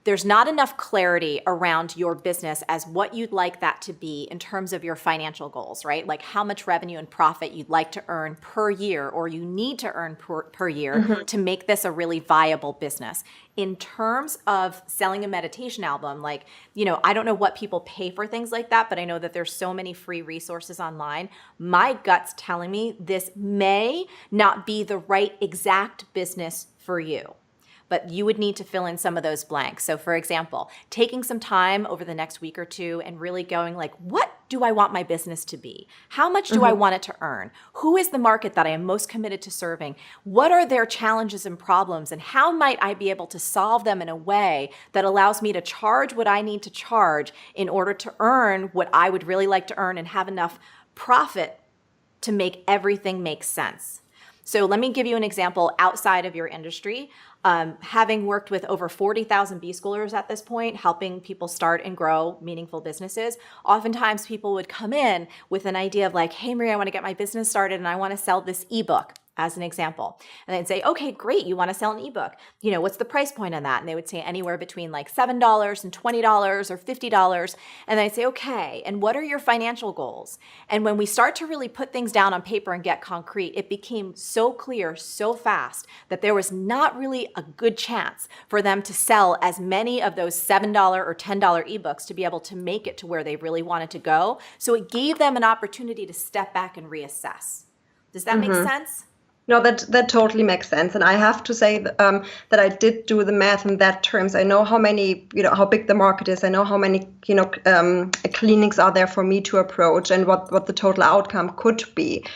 there's not enough clarity around your business as what you'd like that to be in terms of your financial goals, right? Like how much revenue and profit you'd like to earn per year, or you need to earn per year to make this a really viable business. In terms of selling a meditation album, I don't know what people pay for things like that, but I know that there's so many free resources online. My gut's telling me this may not be the right exact business for you, but you would need to fill in some of those blanks. So for example, taking some time over the next week or two and really going like, what do I want my business to be? How much do I want it to earn? Who is the market that I am most committed to serving? What are their challenges and problems? And how might I be able to solve them in a way that allows me to charge what I need to charge in order to earn what I would really like to earn and have enough profit to make everything make sense? So let me give you an example outside of your industry. Having worked with over 40,000 B-Schoolers at this point, helping people start and grow meaningful businesses, oftentimes people would come in with an idea of like, hey, Maria, I want to get my business started and I want to sell this ebook, as an example. And they'd say, okay, great, you want to sell an ebook. What's the price point on that? And they would say anywhere between like $7 and $20 or $50. And I'd say, okay, and what are your financial goals? And when we start to really put things down on paper and get concrete, it became so clear so fast that there was not really a good chance for them to sell as many of those $7 or $10 ebooks to be able to make it to where they really wanted to go. So it gave them an opportunity to step back and reassess. Does that make sense? No, that totally makes sense. And I have to say that I did do the math in that terms. I know how many, how big the market is. I know how many, clinics are there for me to approach and what the total outcome could be.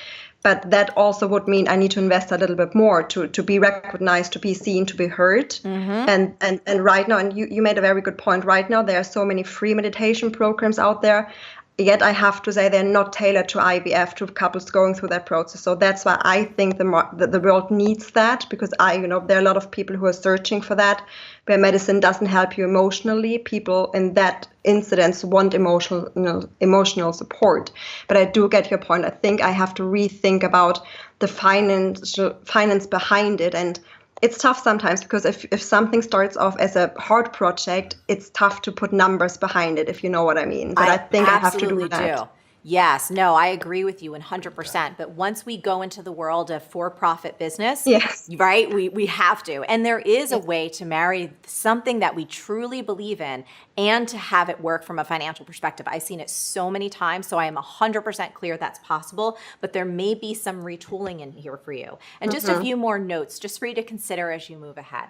But that also would mean I need to invest a little bit more to be recognized, to be seen, to be heard. And right now, and you made a very good point. Right now, there are so many free meditation programs out there. Yet I have to say they're not tailored to IVF, to couples going through that process. So that's why I think the world needs that, because there are a lot of people who are searching for that, where medicine doesn't help you emotionally. People in that incidence want emotional support. But I do get your point. I think I have to rethink about the finance behind it. And it's tough sometimes, because if something starts off as a heart project, it's tough to put numbers behind it, if you know what I mean. But I think I have to do that. Yes, no, I agree with you 100%. But once we go into the world of for-profit business, yes, right, we have to. And there is a way to marry something that we truly believe in and to have it work from a financial perspective. I've seen it so many times, so I am 100% clear that's possible, but there may be some retooling in here for you. And just a few more notes, just for you to consider as you move ahead.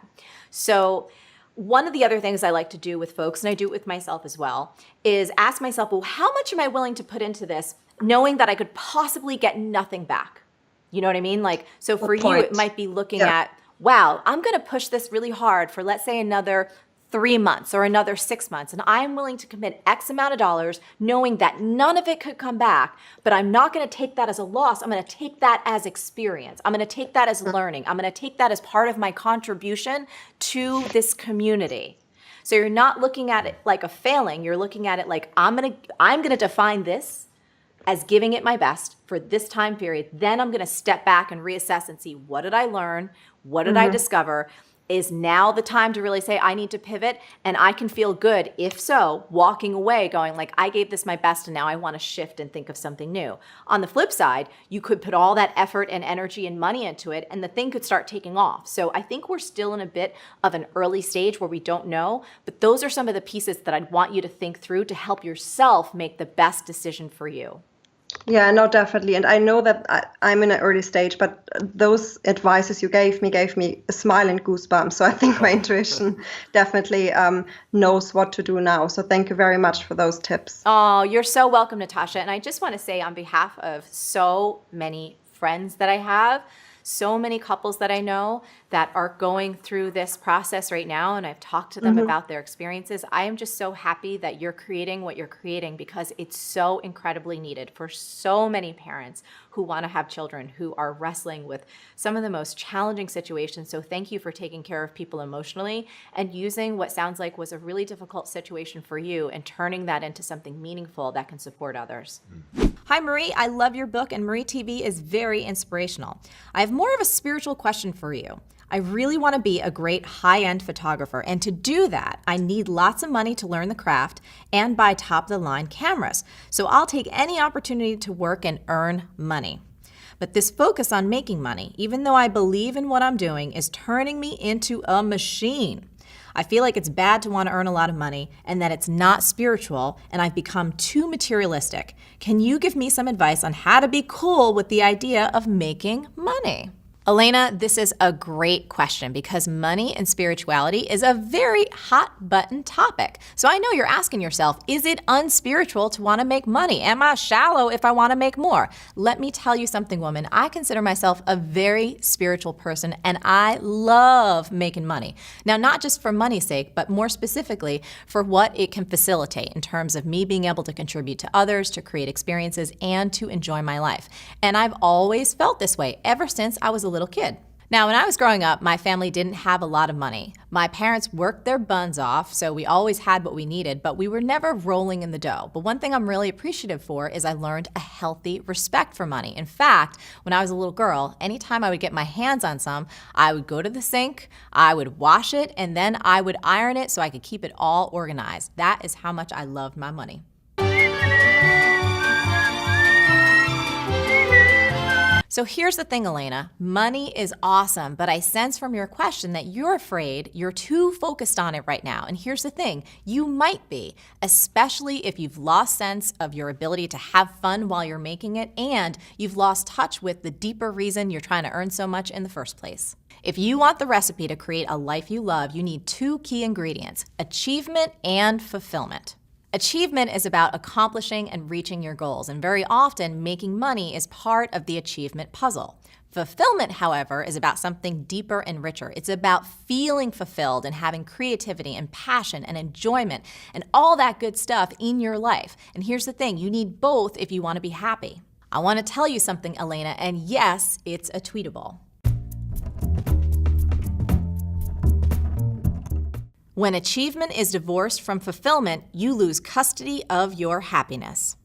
So one of the other things I like to do with folks, and I do it with myself as well, is ask myself, well, how much am I willing to put into this, knowing that I could possibly get nothing back? You know what I mean? Like, so for you, it might be looking at, wow, I'm going to push this really hard for, let's say, another 3 months or another 6 months, and I'm willing to commit X amount of dollars, knowing that none of it could come back, but I'm not going to take that as a loss. I'm going to take that as experience. I'm going to take that as learning. I'm going to take that as part of my contribution to this community. So you're not looking at it like a failing. You're looking at it like, I'm going to define this as giving it my best for this time period. Then I'm going to step back and reassess and see, what did I learn? What did I discover? Is now the time to really say, I need to pivot, and I can feel good, if so, walking away going like, I gave this my best and now I want to shift and think of something new. On the flip side, you could put all that effort and energy and money into it and the thing could start taking off. So I think we're still in a bit of an early stage where we don't know, but those are some of the pieces that I'd want you to think through to help yourself make the best decision for you. Yeah, no, definitely. And I know that I'm in an early stage, but those advices you gave me a smile and goosebumps. So I think my intuition definitely knows what to do now. So thank you very much for those tips. Oh, you're so welcome, Natasha. And I just want to say on behalf of so many friends that I have, so many couples that I know that are going through this process right now, and I've talked to them about their experiences. I am just so happy that you're creating what you're creating, because it's so incredibly needed for so many parents who want to have children who are wrestling with some of the most challenging situations. So thank you for taking care of people emotionally and using what sounds like was a really difficult situation for you and turning that into something meaningful that can support others. Hi, Marie. I love your book, and Marie TV is very inspirational. I have more of a spiritual question for you. I really want to be a great high-end photographer, and to do that, I need lots of money to learn the craft and buy top-of-the-line cameras. So I'll take any opportunity to work and earn money. But this focus on making money, even though I believe in what I'm doing, is turning me into a machine. I feel like it's bad to want to earn a lot of money and that it's not spiritual, and I've become too materialistic. Can you give me some advice on how to be cool with the idea of making money? Elena, this is a great question, because money and spirituality is a very hot button topic. So I know you're asking yourself, is it unspiritual to want to make money? Am I shallow if I want to make more? Let me tell you something, woman. I consider myself a very spiritual person, and I love making money. Now, not just for money's sake, but more specifically for what it can facilitate in terms of me being able to contribute to others, to create experiences, and to enjoy my life. And I've always felt this way ever since I was a little kid. Now, when I was growing up, my family didn't have a lot of money. My parents worked their buns off, so we always had what we needed, but we were never rolling in the dough. But one thing I'm really appreciative for is I learned a healthy respect for money. In fact, when I was a little girl, anytime I would get my hands on some, I would go to the sink, I would wash it, and then I would iron it so I could keep it all organized. That is how much I loved my money. So here's the thing, Elena. Money is awesome, but I sense from your question that you're afraid you're too focused on it right now. And here's the thing, you might be, especially if you've lost sense of your ability to have fun while you're making it, and you've lost touch with the deeper reason you're trying to earn so much in the first place. If you want the recipe to create a life you love, you need two key ingredients: achievement and fulfillment. Achievement is about accomplishing and reaching your goals, and very often making money is part of the achievement puzzle. Fulfillment, however, is about something deeper and richer. It's about feeling fulfilled and having creativity and passion and enjoyment and all that good stuff in your life. And here's the thing, you need both if you want to be happy. I want to tell you something, Elena, and yes, it's a tweetable. When achievement is divorced from fulfillment, you lose custody of your happiness.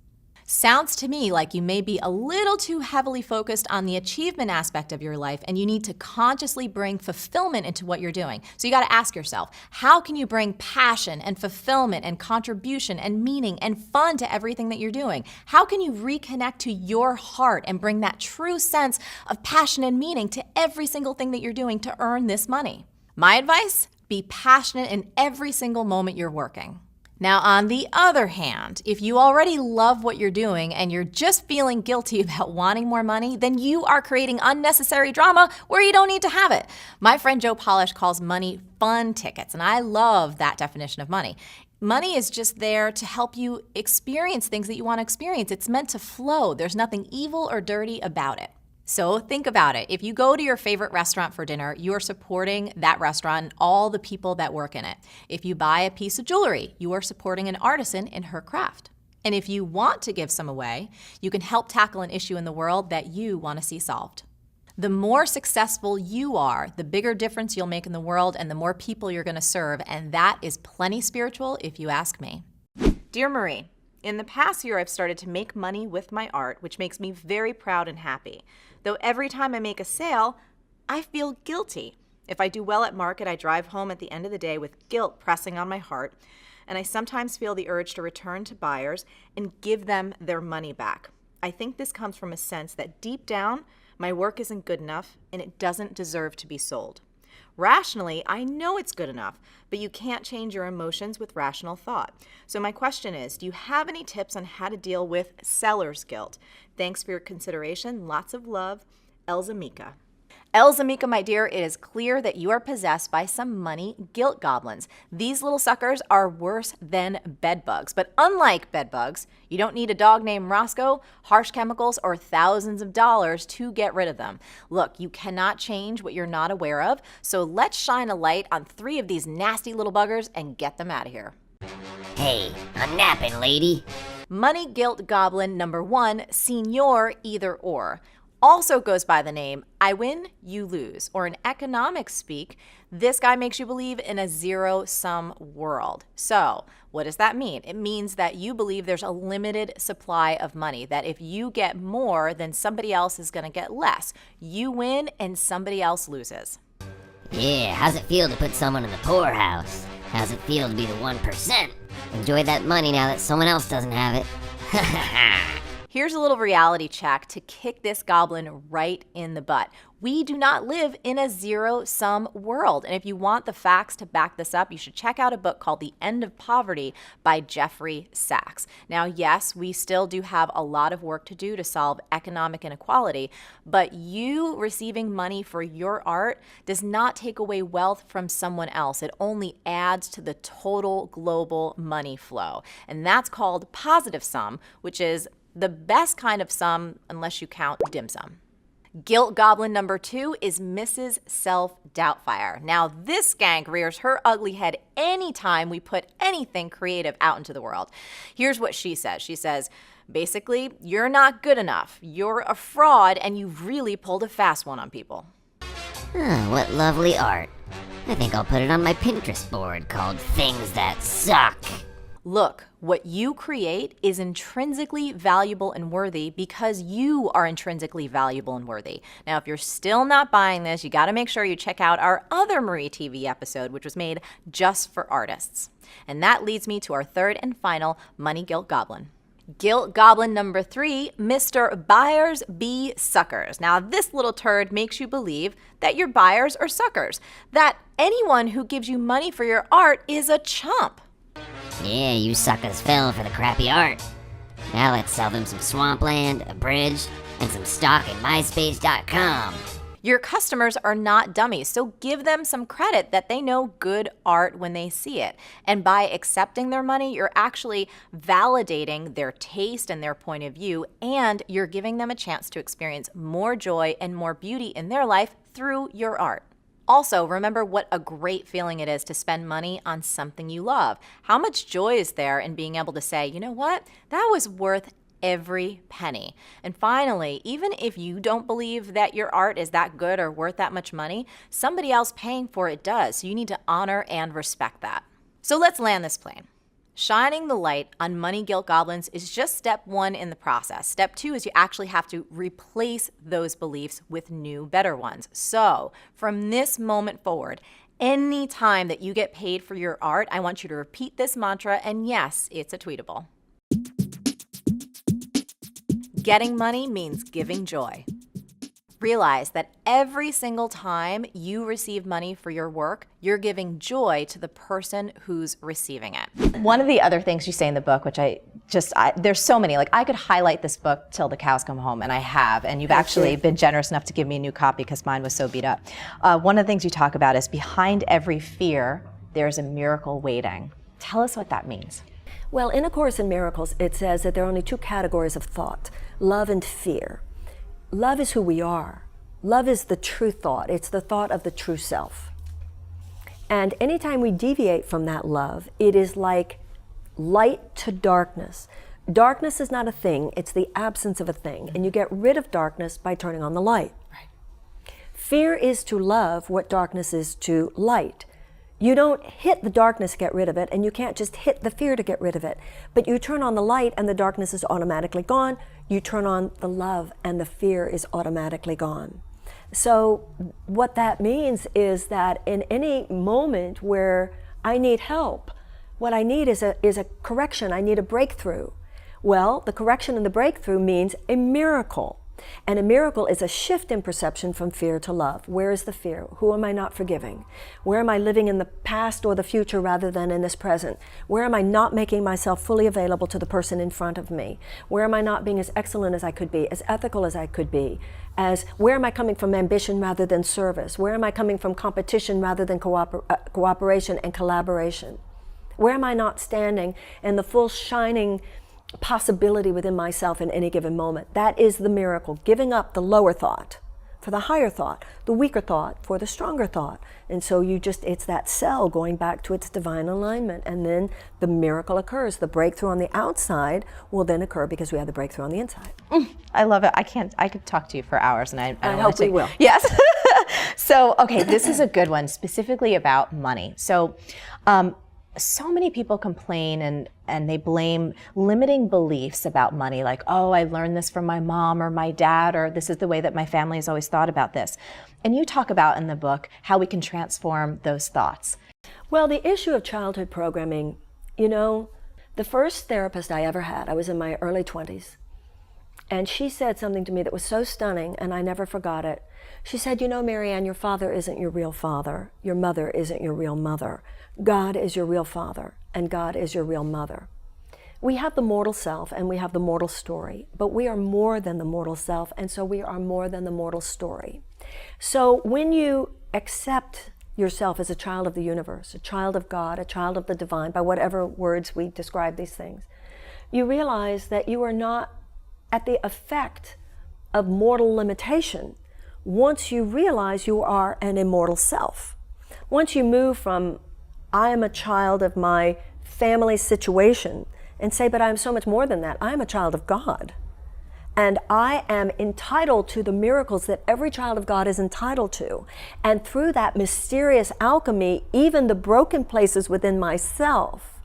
Sounds to me like you may be a little too heavily focused on the achievement aspect of your life, and you need to consciously bring fulfillment into what you're doing. So you got to ask yourself, how can you bring passion and fulfillment and contribution and meaning and fun to everything that you're doing? How can you reconnect to your heart and bring that true sense of passion and meaning to every single thing that you're doing to earn this money? My advice? Be passionate in every single moment you're working. Now, on the other hand, if you already love what you're doing and you're just feeling guilty about wanting more money, then you are creating unnecessary drama where you don't need to have it. My friend Joe Polish calls money fun tickets, and I love that definition of money. Money is just there to help you experience things that you want to experience. It's meant to flow. There's nothing evil or dirty about it. So think about it. If you go to your favorite restaurant for dinner, you are supporting that restaurant and all the people that work in it. If you buy a piece of jewelry, you are supporting an artisan in her craft. And if you want to give some away, you can help tackle an issue in the world that you want to see solved. The more successful you are, the bigger difference you'll make in the world and the more people you're going to serve, and that is plenty spiritual if you ask me. Dear Marie, in the past year, I've started to make money with my art, which makes me very proud and happy. Though every time I make a sale, I feel guilty. If I do well at market, I drive home at the end of the day with guilt pressing on my heart, and I sometimes feel the urge to return to buyers and give them their money back. I think this comes from a sense that deep down, my work isn't good enough and it doesn't deserve to be sold. Rationally, I know it's good enough, but you can't change your emotions with rational thought. So my question is, do you have any tips on how to deal with seller's guilt? Thanks for your consideration. Lots of love, Elza Mika. Elza Mika, my dear, it is clear that you are possessed by some money guilt goblins. These little suckers are worse than bed bugs. But unlike bed bugs, you don't need a dog named Roscoe, harsh chemicals, or thousands of dollars to get rid of them. Look, you cannot change what you're not aware of, so let's shine a light on 3 of these nasty little buggers and get them out of here. Hey, I'm napping, lady. Money guilt goblin number 1, Senior Either Or. Also goes by the name, I win, you lose. Or in economics speak, this guy makes you believe in a zero-sum world. So what does that mean? It means that you believe there's a limited supply of money, that if you get more, then somebody else is going to get less. You win and somebody else loses. Yeah, how's it feel to put someone in the poorhouse? How's it feel to be the 1%? Enjoy that money now that someone else doesn't have it. Ha ha ha. Here's a little reality check to kick this goblin right in the butt. We do not live in a zero-sum world. And if you want the facts to back this up, you should check out a book called The End of Poverty by Jeffrey Sachs. Now, yes, we still do have a lot of work to do to solve economic inequality, but you receiving money for your art does not take away wealth from someone else. It only adds to the total global money flow. And that's called positive sum, which is the best kind of sum unless you count dim sum. Guilt goblin number 2 is Mrs. Self-Doubtfire. Now this skank rears her ugly head anytime we put anything creative out into the world. Here's what she says. She says, basically, you're not good enough, you're a fraud, and you really pulled a fast one on people. What lovely art. I think I'll put it on my Pinterest board called Things That Suck. Look, what you create is intrinsically valuable and worthy because you are intrinsically valuable and worthy. Now, if you're still not buying this, you got to make sure you check out our other Marie TV episode, which was made just for artists. And that leads me to our 3rd and final money guilt goblin. Guilt goblin number 3, Mr. Buyers Be Suckers. Now, this little turd makes you believe that your buyers are suckers, that anyone who gives you money for your art is a chump. Yeah, you suckers fell for the crappy art. Now let's sell them some swampland, a bridge, and some stock at MySpace.com. Your customers are not dummies, so give them some credit that they know good art when they see it. And by accepting their money, you're actually validating their taste and their point of view, and you're giving them a chance to experience more joy and more beauty in their life through your art. Also, remember what a great feeling it is to spend money on something you love. How much joy is there in being able to say, you know what, that was worth every penny. And finally, even if you don't believe that your art is that good or worth that much money, somebody else paying for it does. So you need to honor and respect that. So let's land this plane. Shining the light on money guilt goblins is just step 1 in the process. Step 2 is you actually have to replace those beliefs with new, better ones. So from this moment forward, any time that you get paid for your art, I want you to repeat this mantra, and yes, it's a tweetable. Getting money means giving joy. Realize that every single time you receive money for your work, you're giving joy to the person who's receiving it. One of the other things you say in the book, which there's so many, like I could highlight this book till the cows come home, and I have, and you've actually been generous enough to give me a new copy because mine was so beat up. One of the things you talk about is behind every fear, there's a miracle waiting. Tell us what that means. Well, in A Course in Miracles, it says that there are only 2 categories of thought, love and fear. Love is who we are. Love is the true thought. It's the thought of the true self. And anytime we deviate from that love, it is like light to darkness. Darkness is not a thing, it's the absence of a thing. And you get rid of darkness by turning on the light. Right. Fear is to love what darkness is to light. You don't hit the darkness to get rid of it, and you can't just hit the fear to get rid of it. But you turn on the light and the darkness is automatically gone. You turn on the love and the fear is automatically gone. So what that means is that in any moment where I need help, what I need is a correction. I need a breakthrough. Well, the correction and the breakthrough means a miracle. And a miracle is a shift in perception from fear to love. Where is the fear? Who am I not forgiving? Where am I living in the past or the future rather than in this present? Where am I not making myself fully available to the person in front of me? Where am I not being as excellent as I could be, as ethical as I could be? Where am I coming from ambition rather than service? Where am I coming from competition rather than cooperation and collaboration? Where am I not standing in the full shining possibility within myself in any given moment? That is the miracle, giving up the lower thought for the higher thought, the weaker thought for the stronger thought. And so it's that cell going back to its divine alignment, and then the miracle occurs. The breakthrough on the outside will then occur because we have the breakthrough on the inside. I love it. I could talk to you for hours, and I hope we will. Yes. So, okay, this is a good one, specifically about money. So many people complain and they blame limiting beliefs about money, like, oh, I learned this from my mom or my dad, or this is the way that my family has always thought about this. And you talk about in the book how we can transform those thoughts. Well, the issue of childhood programming, the first therapist I ever had, I was in my early 20s, and she said something to me that was so stunning, and I never forgot it. She said, Marianne, your father isn't your real father. Your mother isn't your real mother. God is your real father, and God is your real mother. We have the mortal self, and we have the mortal story, but we are more than the mortal self, and so we are more than the mortal story. So when you accept yourself as a child of the universe, a child of God, a child of the divine, by whatever words we describe these things, you realize that you are not at the effect of mortal limitation once you realize you are an immortal self. Once you move from I am a child of my family situation and say, but I'm so much more than that. I am a child of God. And I am entitled to the miracles that every child of God is entitled to. And through that mysterious alchemy, even the broken places within myself,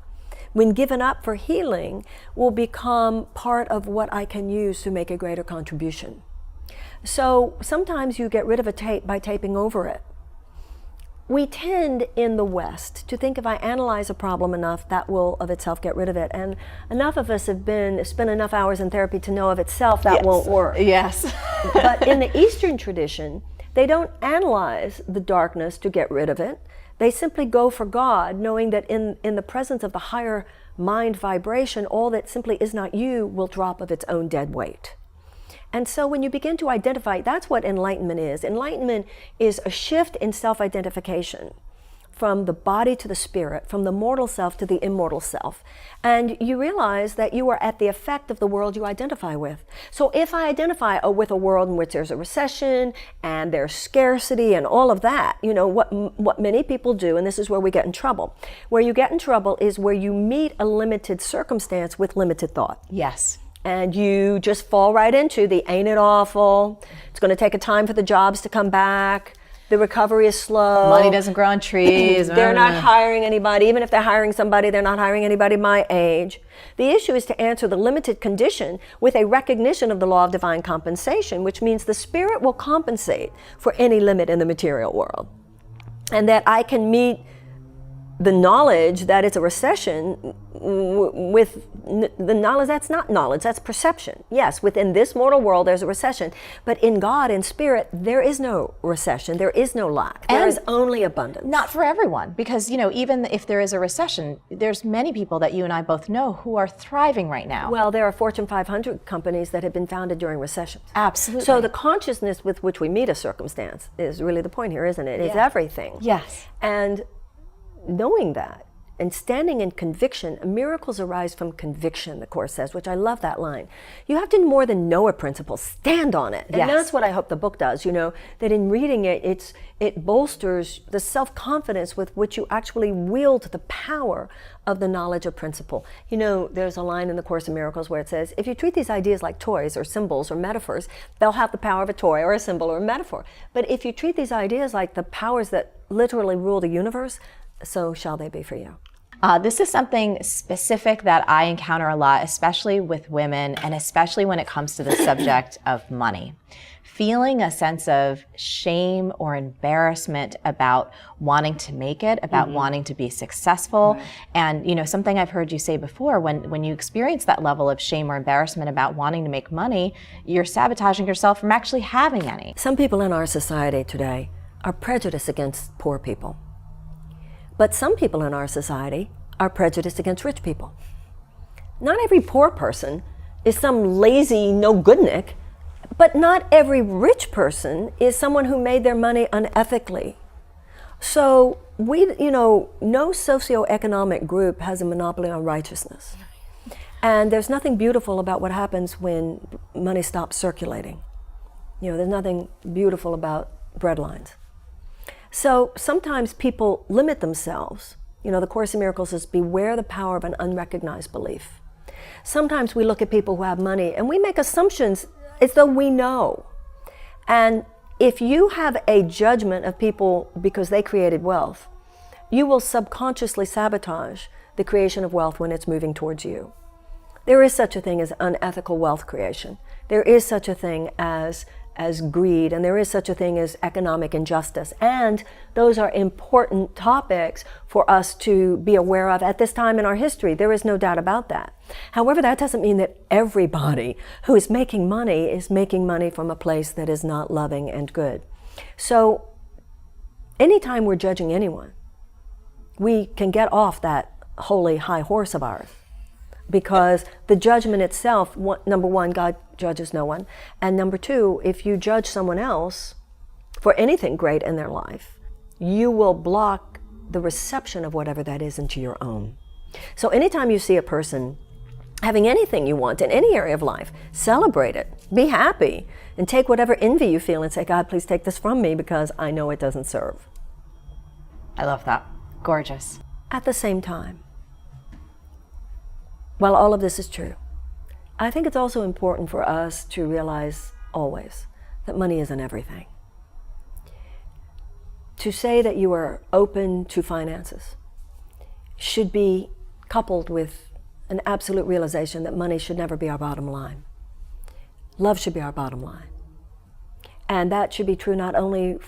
when given up for healing, will become part of what I can use to make a greater contribution. So sometimes you get rid of a tape by taping over it. We tend in the West to think if I analyze a problem enough, that will of itself get rid of it. And enough of us have spent enough hours in therapy to know of itself that won't work. Yes. But in the Eastern tradition, they don't analyze the darkness to get rid of it. They simply go for God, knowing that in the presence of the higher mind vibration, all that simply is not you will drop of its own dead weight. And so when you begin to identify, that's what enlightenment is. Enlightenment is a shift in self-identification from the body to the spirit, from the mortal self to the immortal self. And you realize that you are at the effect of the world you identify with. So if I identify with a world in which there's a recession and there's scarcity and all of that, you know, what many people do, and this is where we get in trouble, where you get in trouble is where you meet a limited circumstance with limited thought. Yes. And you just fall right into the ain't it awful, it's going to take a time for the jobs to come back, the recovery is slow. Money doesn't grow on trees. They're not hiring anybody. Even if they're hiring somebody, they're not hiring anybody my age. The issue is to answer the limited condition with a recognition of the law of divine compensation, which means the spirit will compensate for any limit in the material world. And that I can meet the knowledge that it's a recession with the knowledge that's not knowledge, that's perception. Yes, within this mortal world there's a recession, but in God, in spirit, there is no recession, there is no lack, there is only abundance. Not for everyone, because, you know, even if there is a recession, there's many people that you and I both know who are thriving right now. Well, there are Fortune 500 companies that have been founded during recessions. Absolutely. So the consciousness with which we meet a circumstance is really the point here, isn't it? It's everything. Yes. And knowing that and standing in conviction, miracles arise from conviction, the Course says, which I love that line. You have to more than know a principle, stand on it. And that's what I hope the book does, you know, that in reading it, it bolsters the self-confidence with which you actually wield the power of the knowledge of principle. You know, there's a line in the Course in Miracles where it says, if you treat these ideas like toys or symbols or metaphors, they'll have the power of a toy or a symbol or a metaphor. But if you treat these ideas like the powers that literally rule the universe, so shall they be for you. This is something specific that I encounter a lot, especially with women, and especially when it comes to the subject of money. Feeling a sense of shame or embarrassment about wanting to make it, about wanting to be successful. Right. And, you know, something I've heard you say before, when you experience that level of shame or embarrassment about wanting to make money, you're sabotaging yourself from actually having any. Some people in our society today are prejudiced against poor people. But some people in our society are prejudiced against rich people. Not every poor person is some lazy no-goodnik, but not every rich person is someone who made their money unethically. So no socioeconomic group has a monopoly on righteousness. And there's nothing beautiful about what happens when money stops circulating. You know, there's nothing beautiful about breadlines. So sometimes people limit themselves. You know, the Course in Miracles says, beware the power of an unrecognized belief. Sometimes we look at people who have money and we make assumptions as though we know. And if you have a judgment of people because they created wealth, you will subconsciously sabotage the creation of wealth when it's moving towards you. There is such a thing as unethical wealth creation. There is such a thing as greed, and there is such a thing as economic injustice. And those are important topics for us to be aware of at this time in our history. There is no doubt about that. However, that doesn't mean that everybody who is making money from a place that is not loving and good. So anytime we're judging anyone, we can get off that holy high horse of ours. Because the judgment itself, number one, God judges no one. And number two, if you judge someone else for anything great in their life, you will block the reception of whatever that is into your own. So anytime you see a person having anything you want in any area of life, celebrate it, be happy, and take whatever envy you feel and say, God, please take this from me because I know it doesn't serve. I love that. Gorgeous. At the same time, while all of this is true, I think it's also important for us to realize always that money isn't everything. To say that you are open to finances should be coupled with an absolute realization that money should never be our bottom line. Love should be our bottom line. And that should be true not only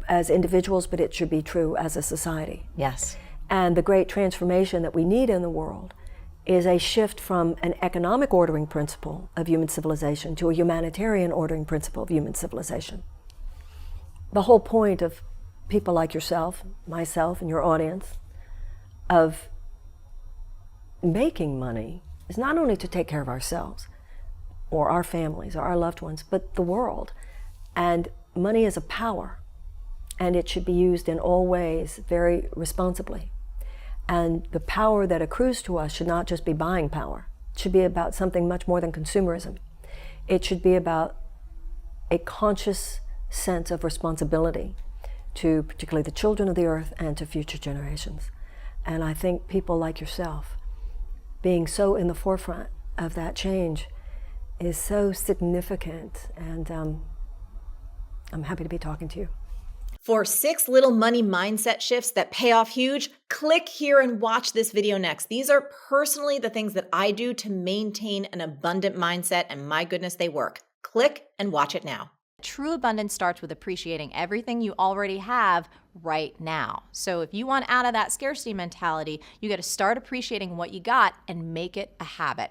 as individuals, but it should be true as a society. Yes. And the great transformation that we need in the world is a shift from an economic ordering principle of human civilization to a humanitarian ordering principle of human civilization. The whole point of people like yourself, myself, and your audience of making money is not only to take care of ourselves, or our families or our loved ones, but the world. And money is a power, and it should be used in all ways very responsibly. And the power that accrues to us should not just be buying power. It should be about something much more than consumerism. It should be about a conscious sense of responsibility to particularly the children of the earth and to future generations. And I think people like yourself being so in the forefront of that change is so significant, and I'm happy to be talking to you. For 6 little money mindset shifts that pay off huge, click here and watch this video next. These are personally the things that I do to maintain an abundant mindset, and my goodness, they work. Click and watch it now. True abundance starts with appreciating everything you already have right now. So if you want out of that scarcity mentality, you got to start appreciating what you got and make it a habit.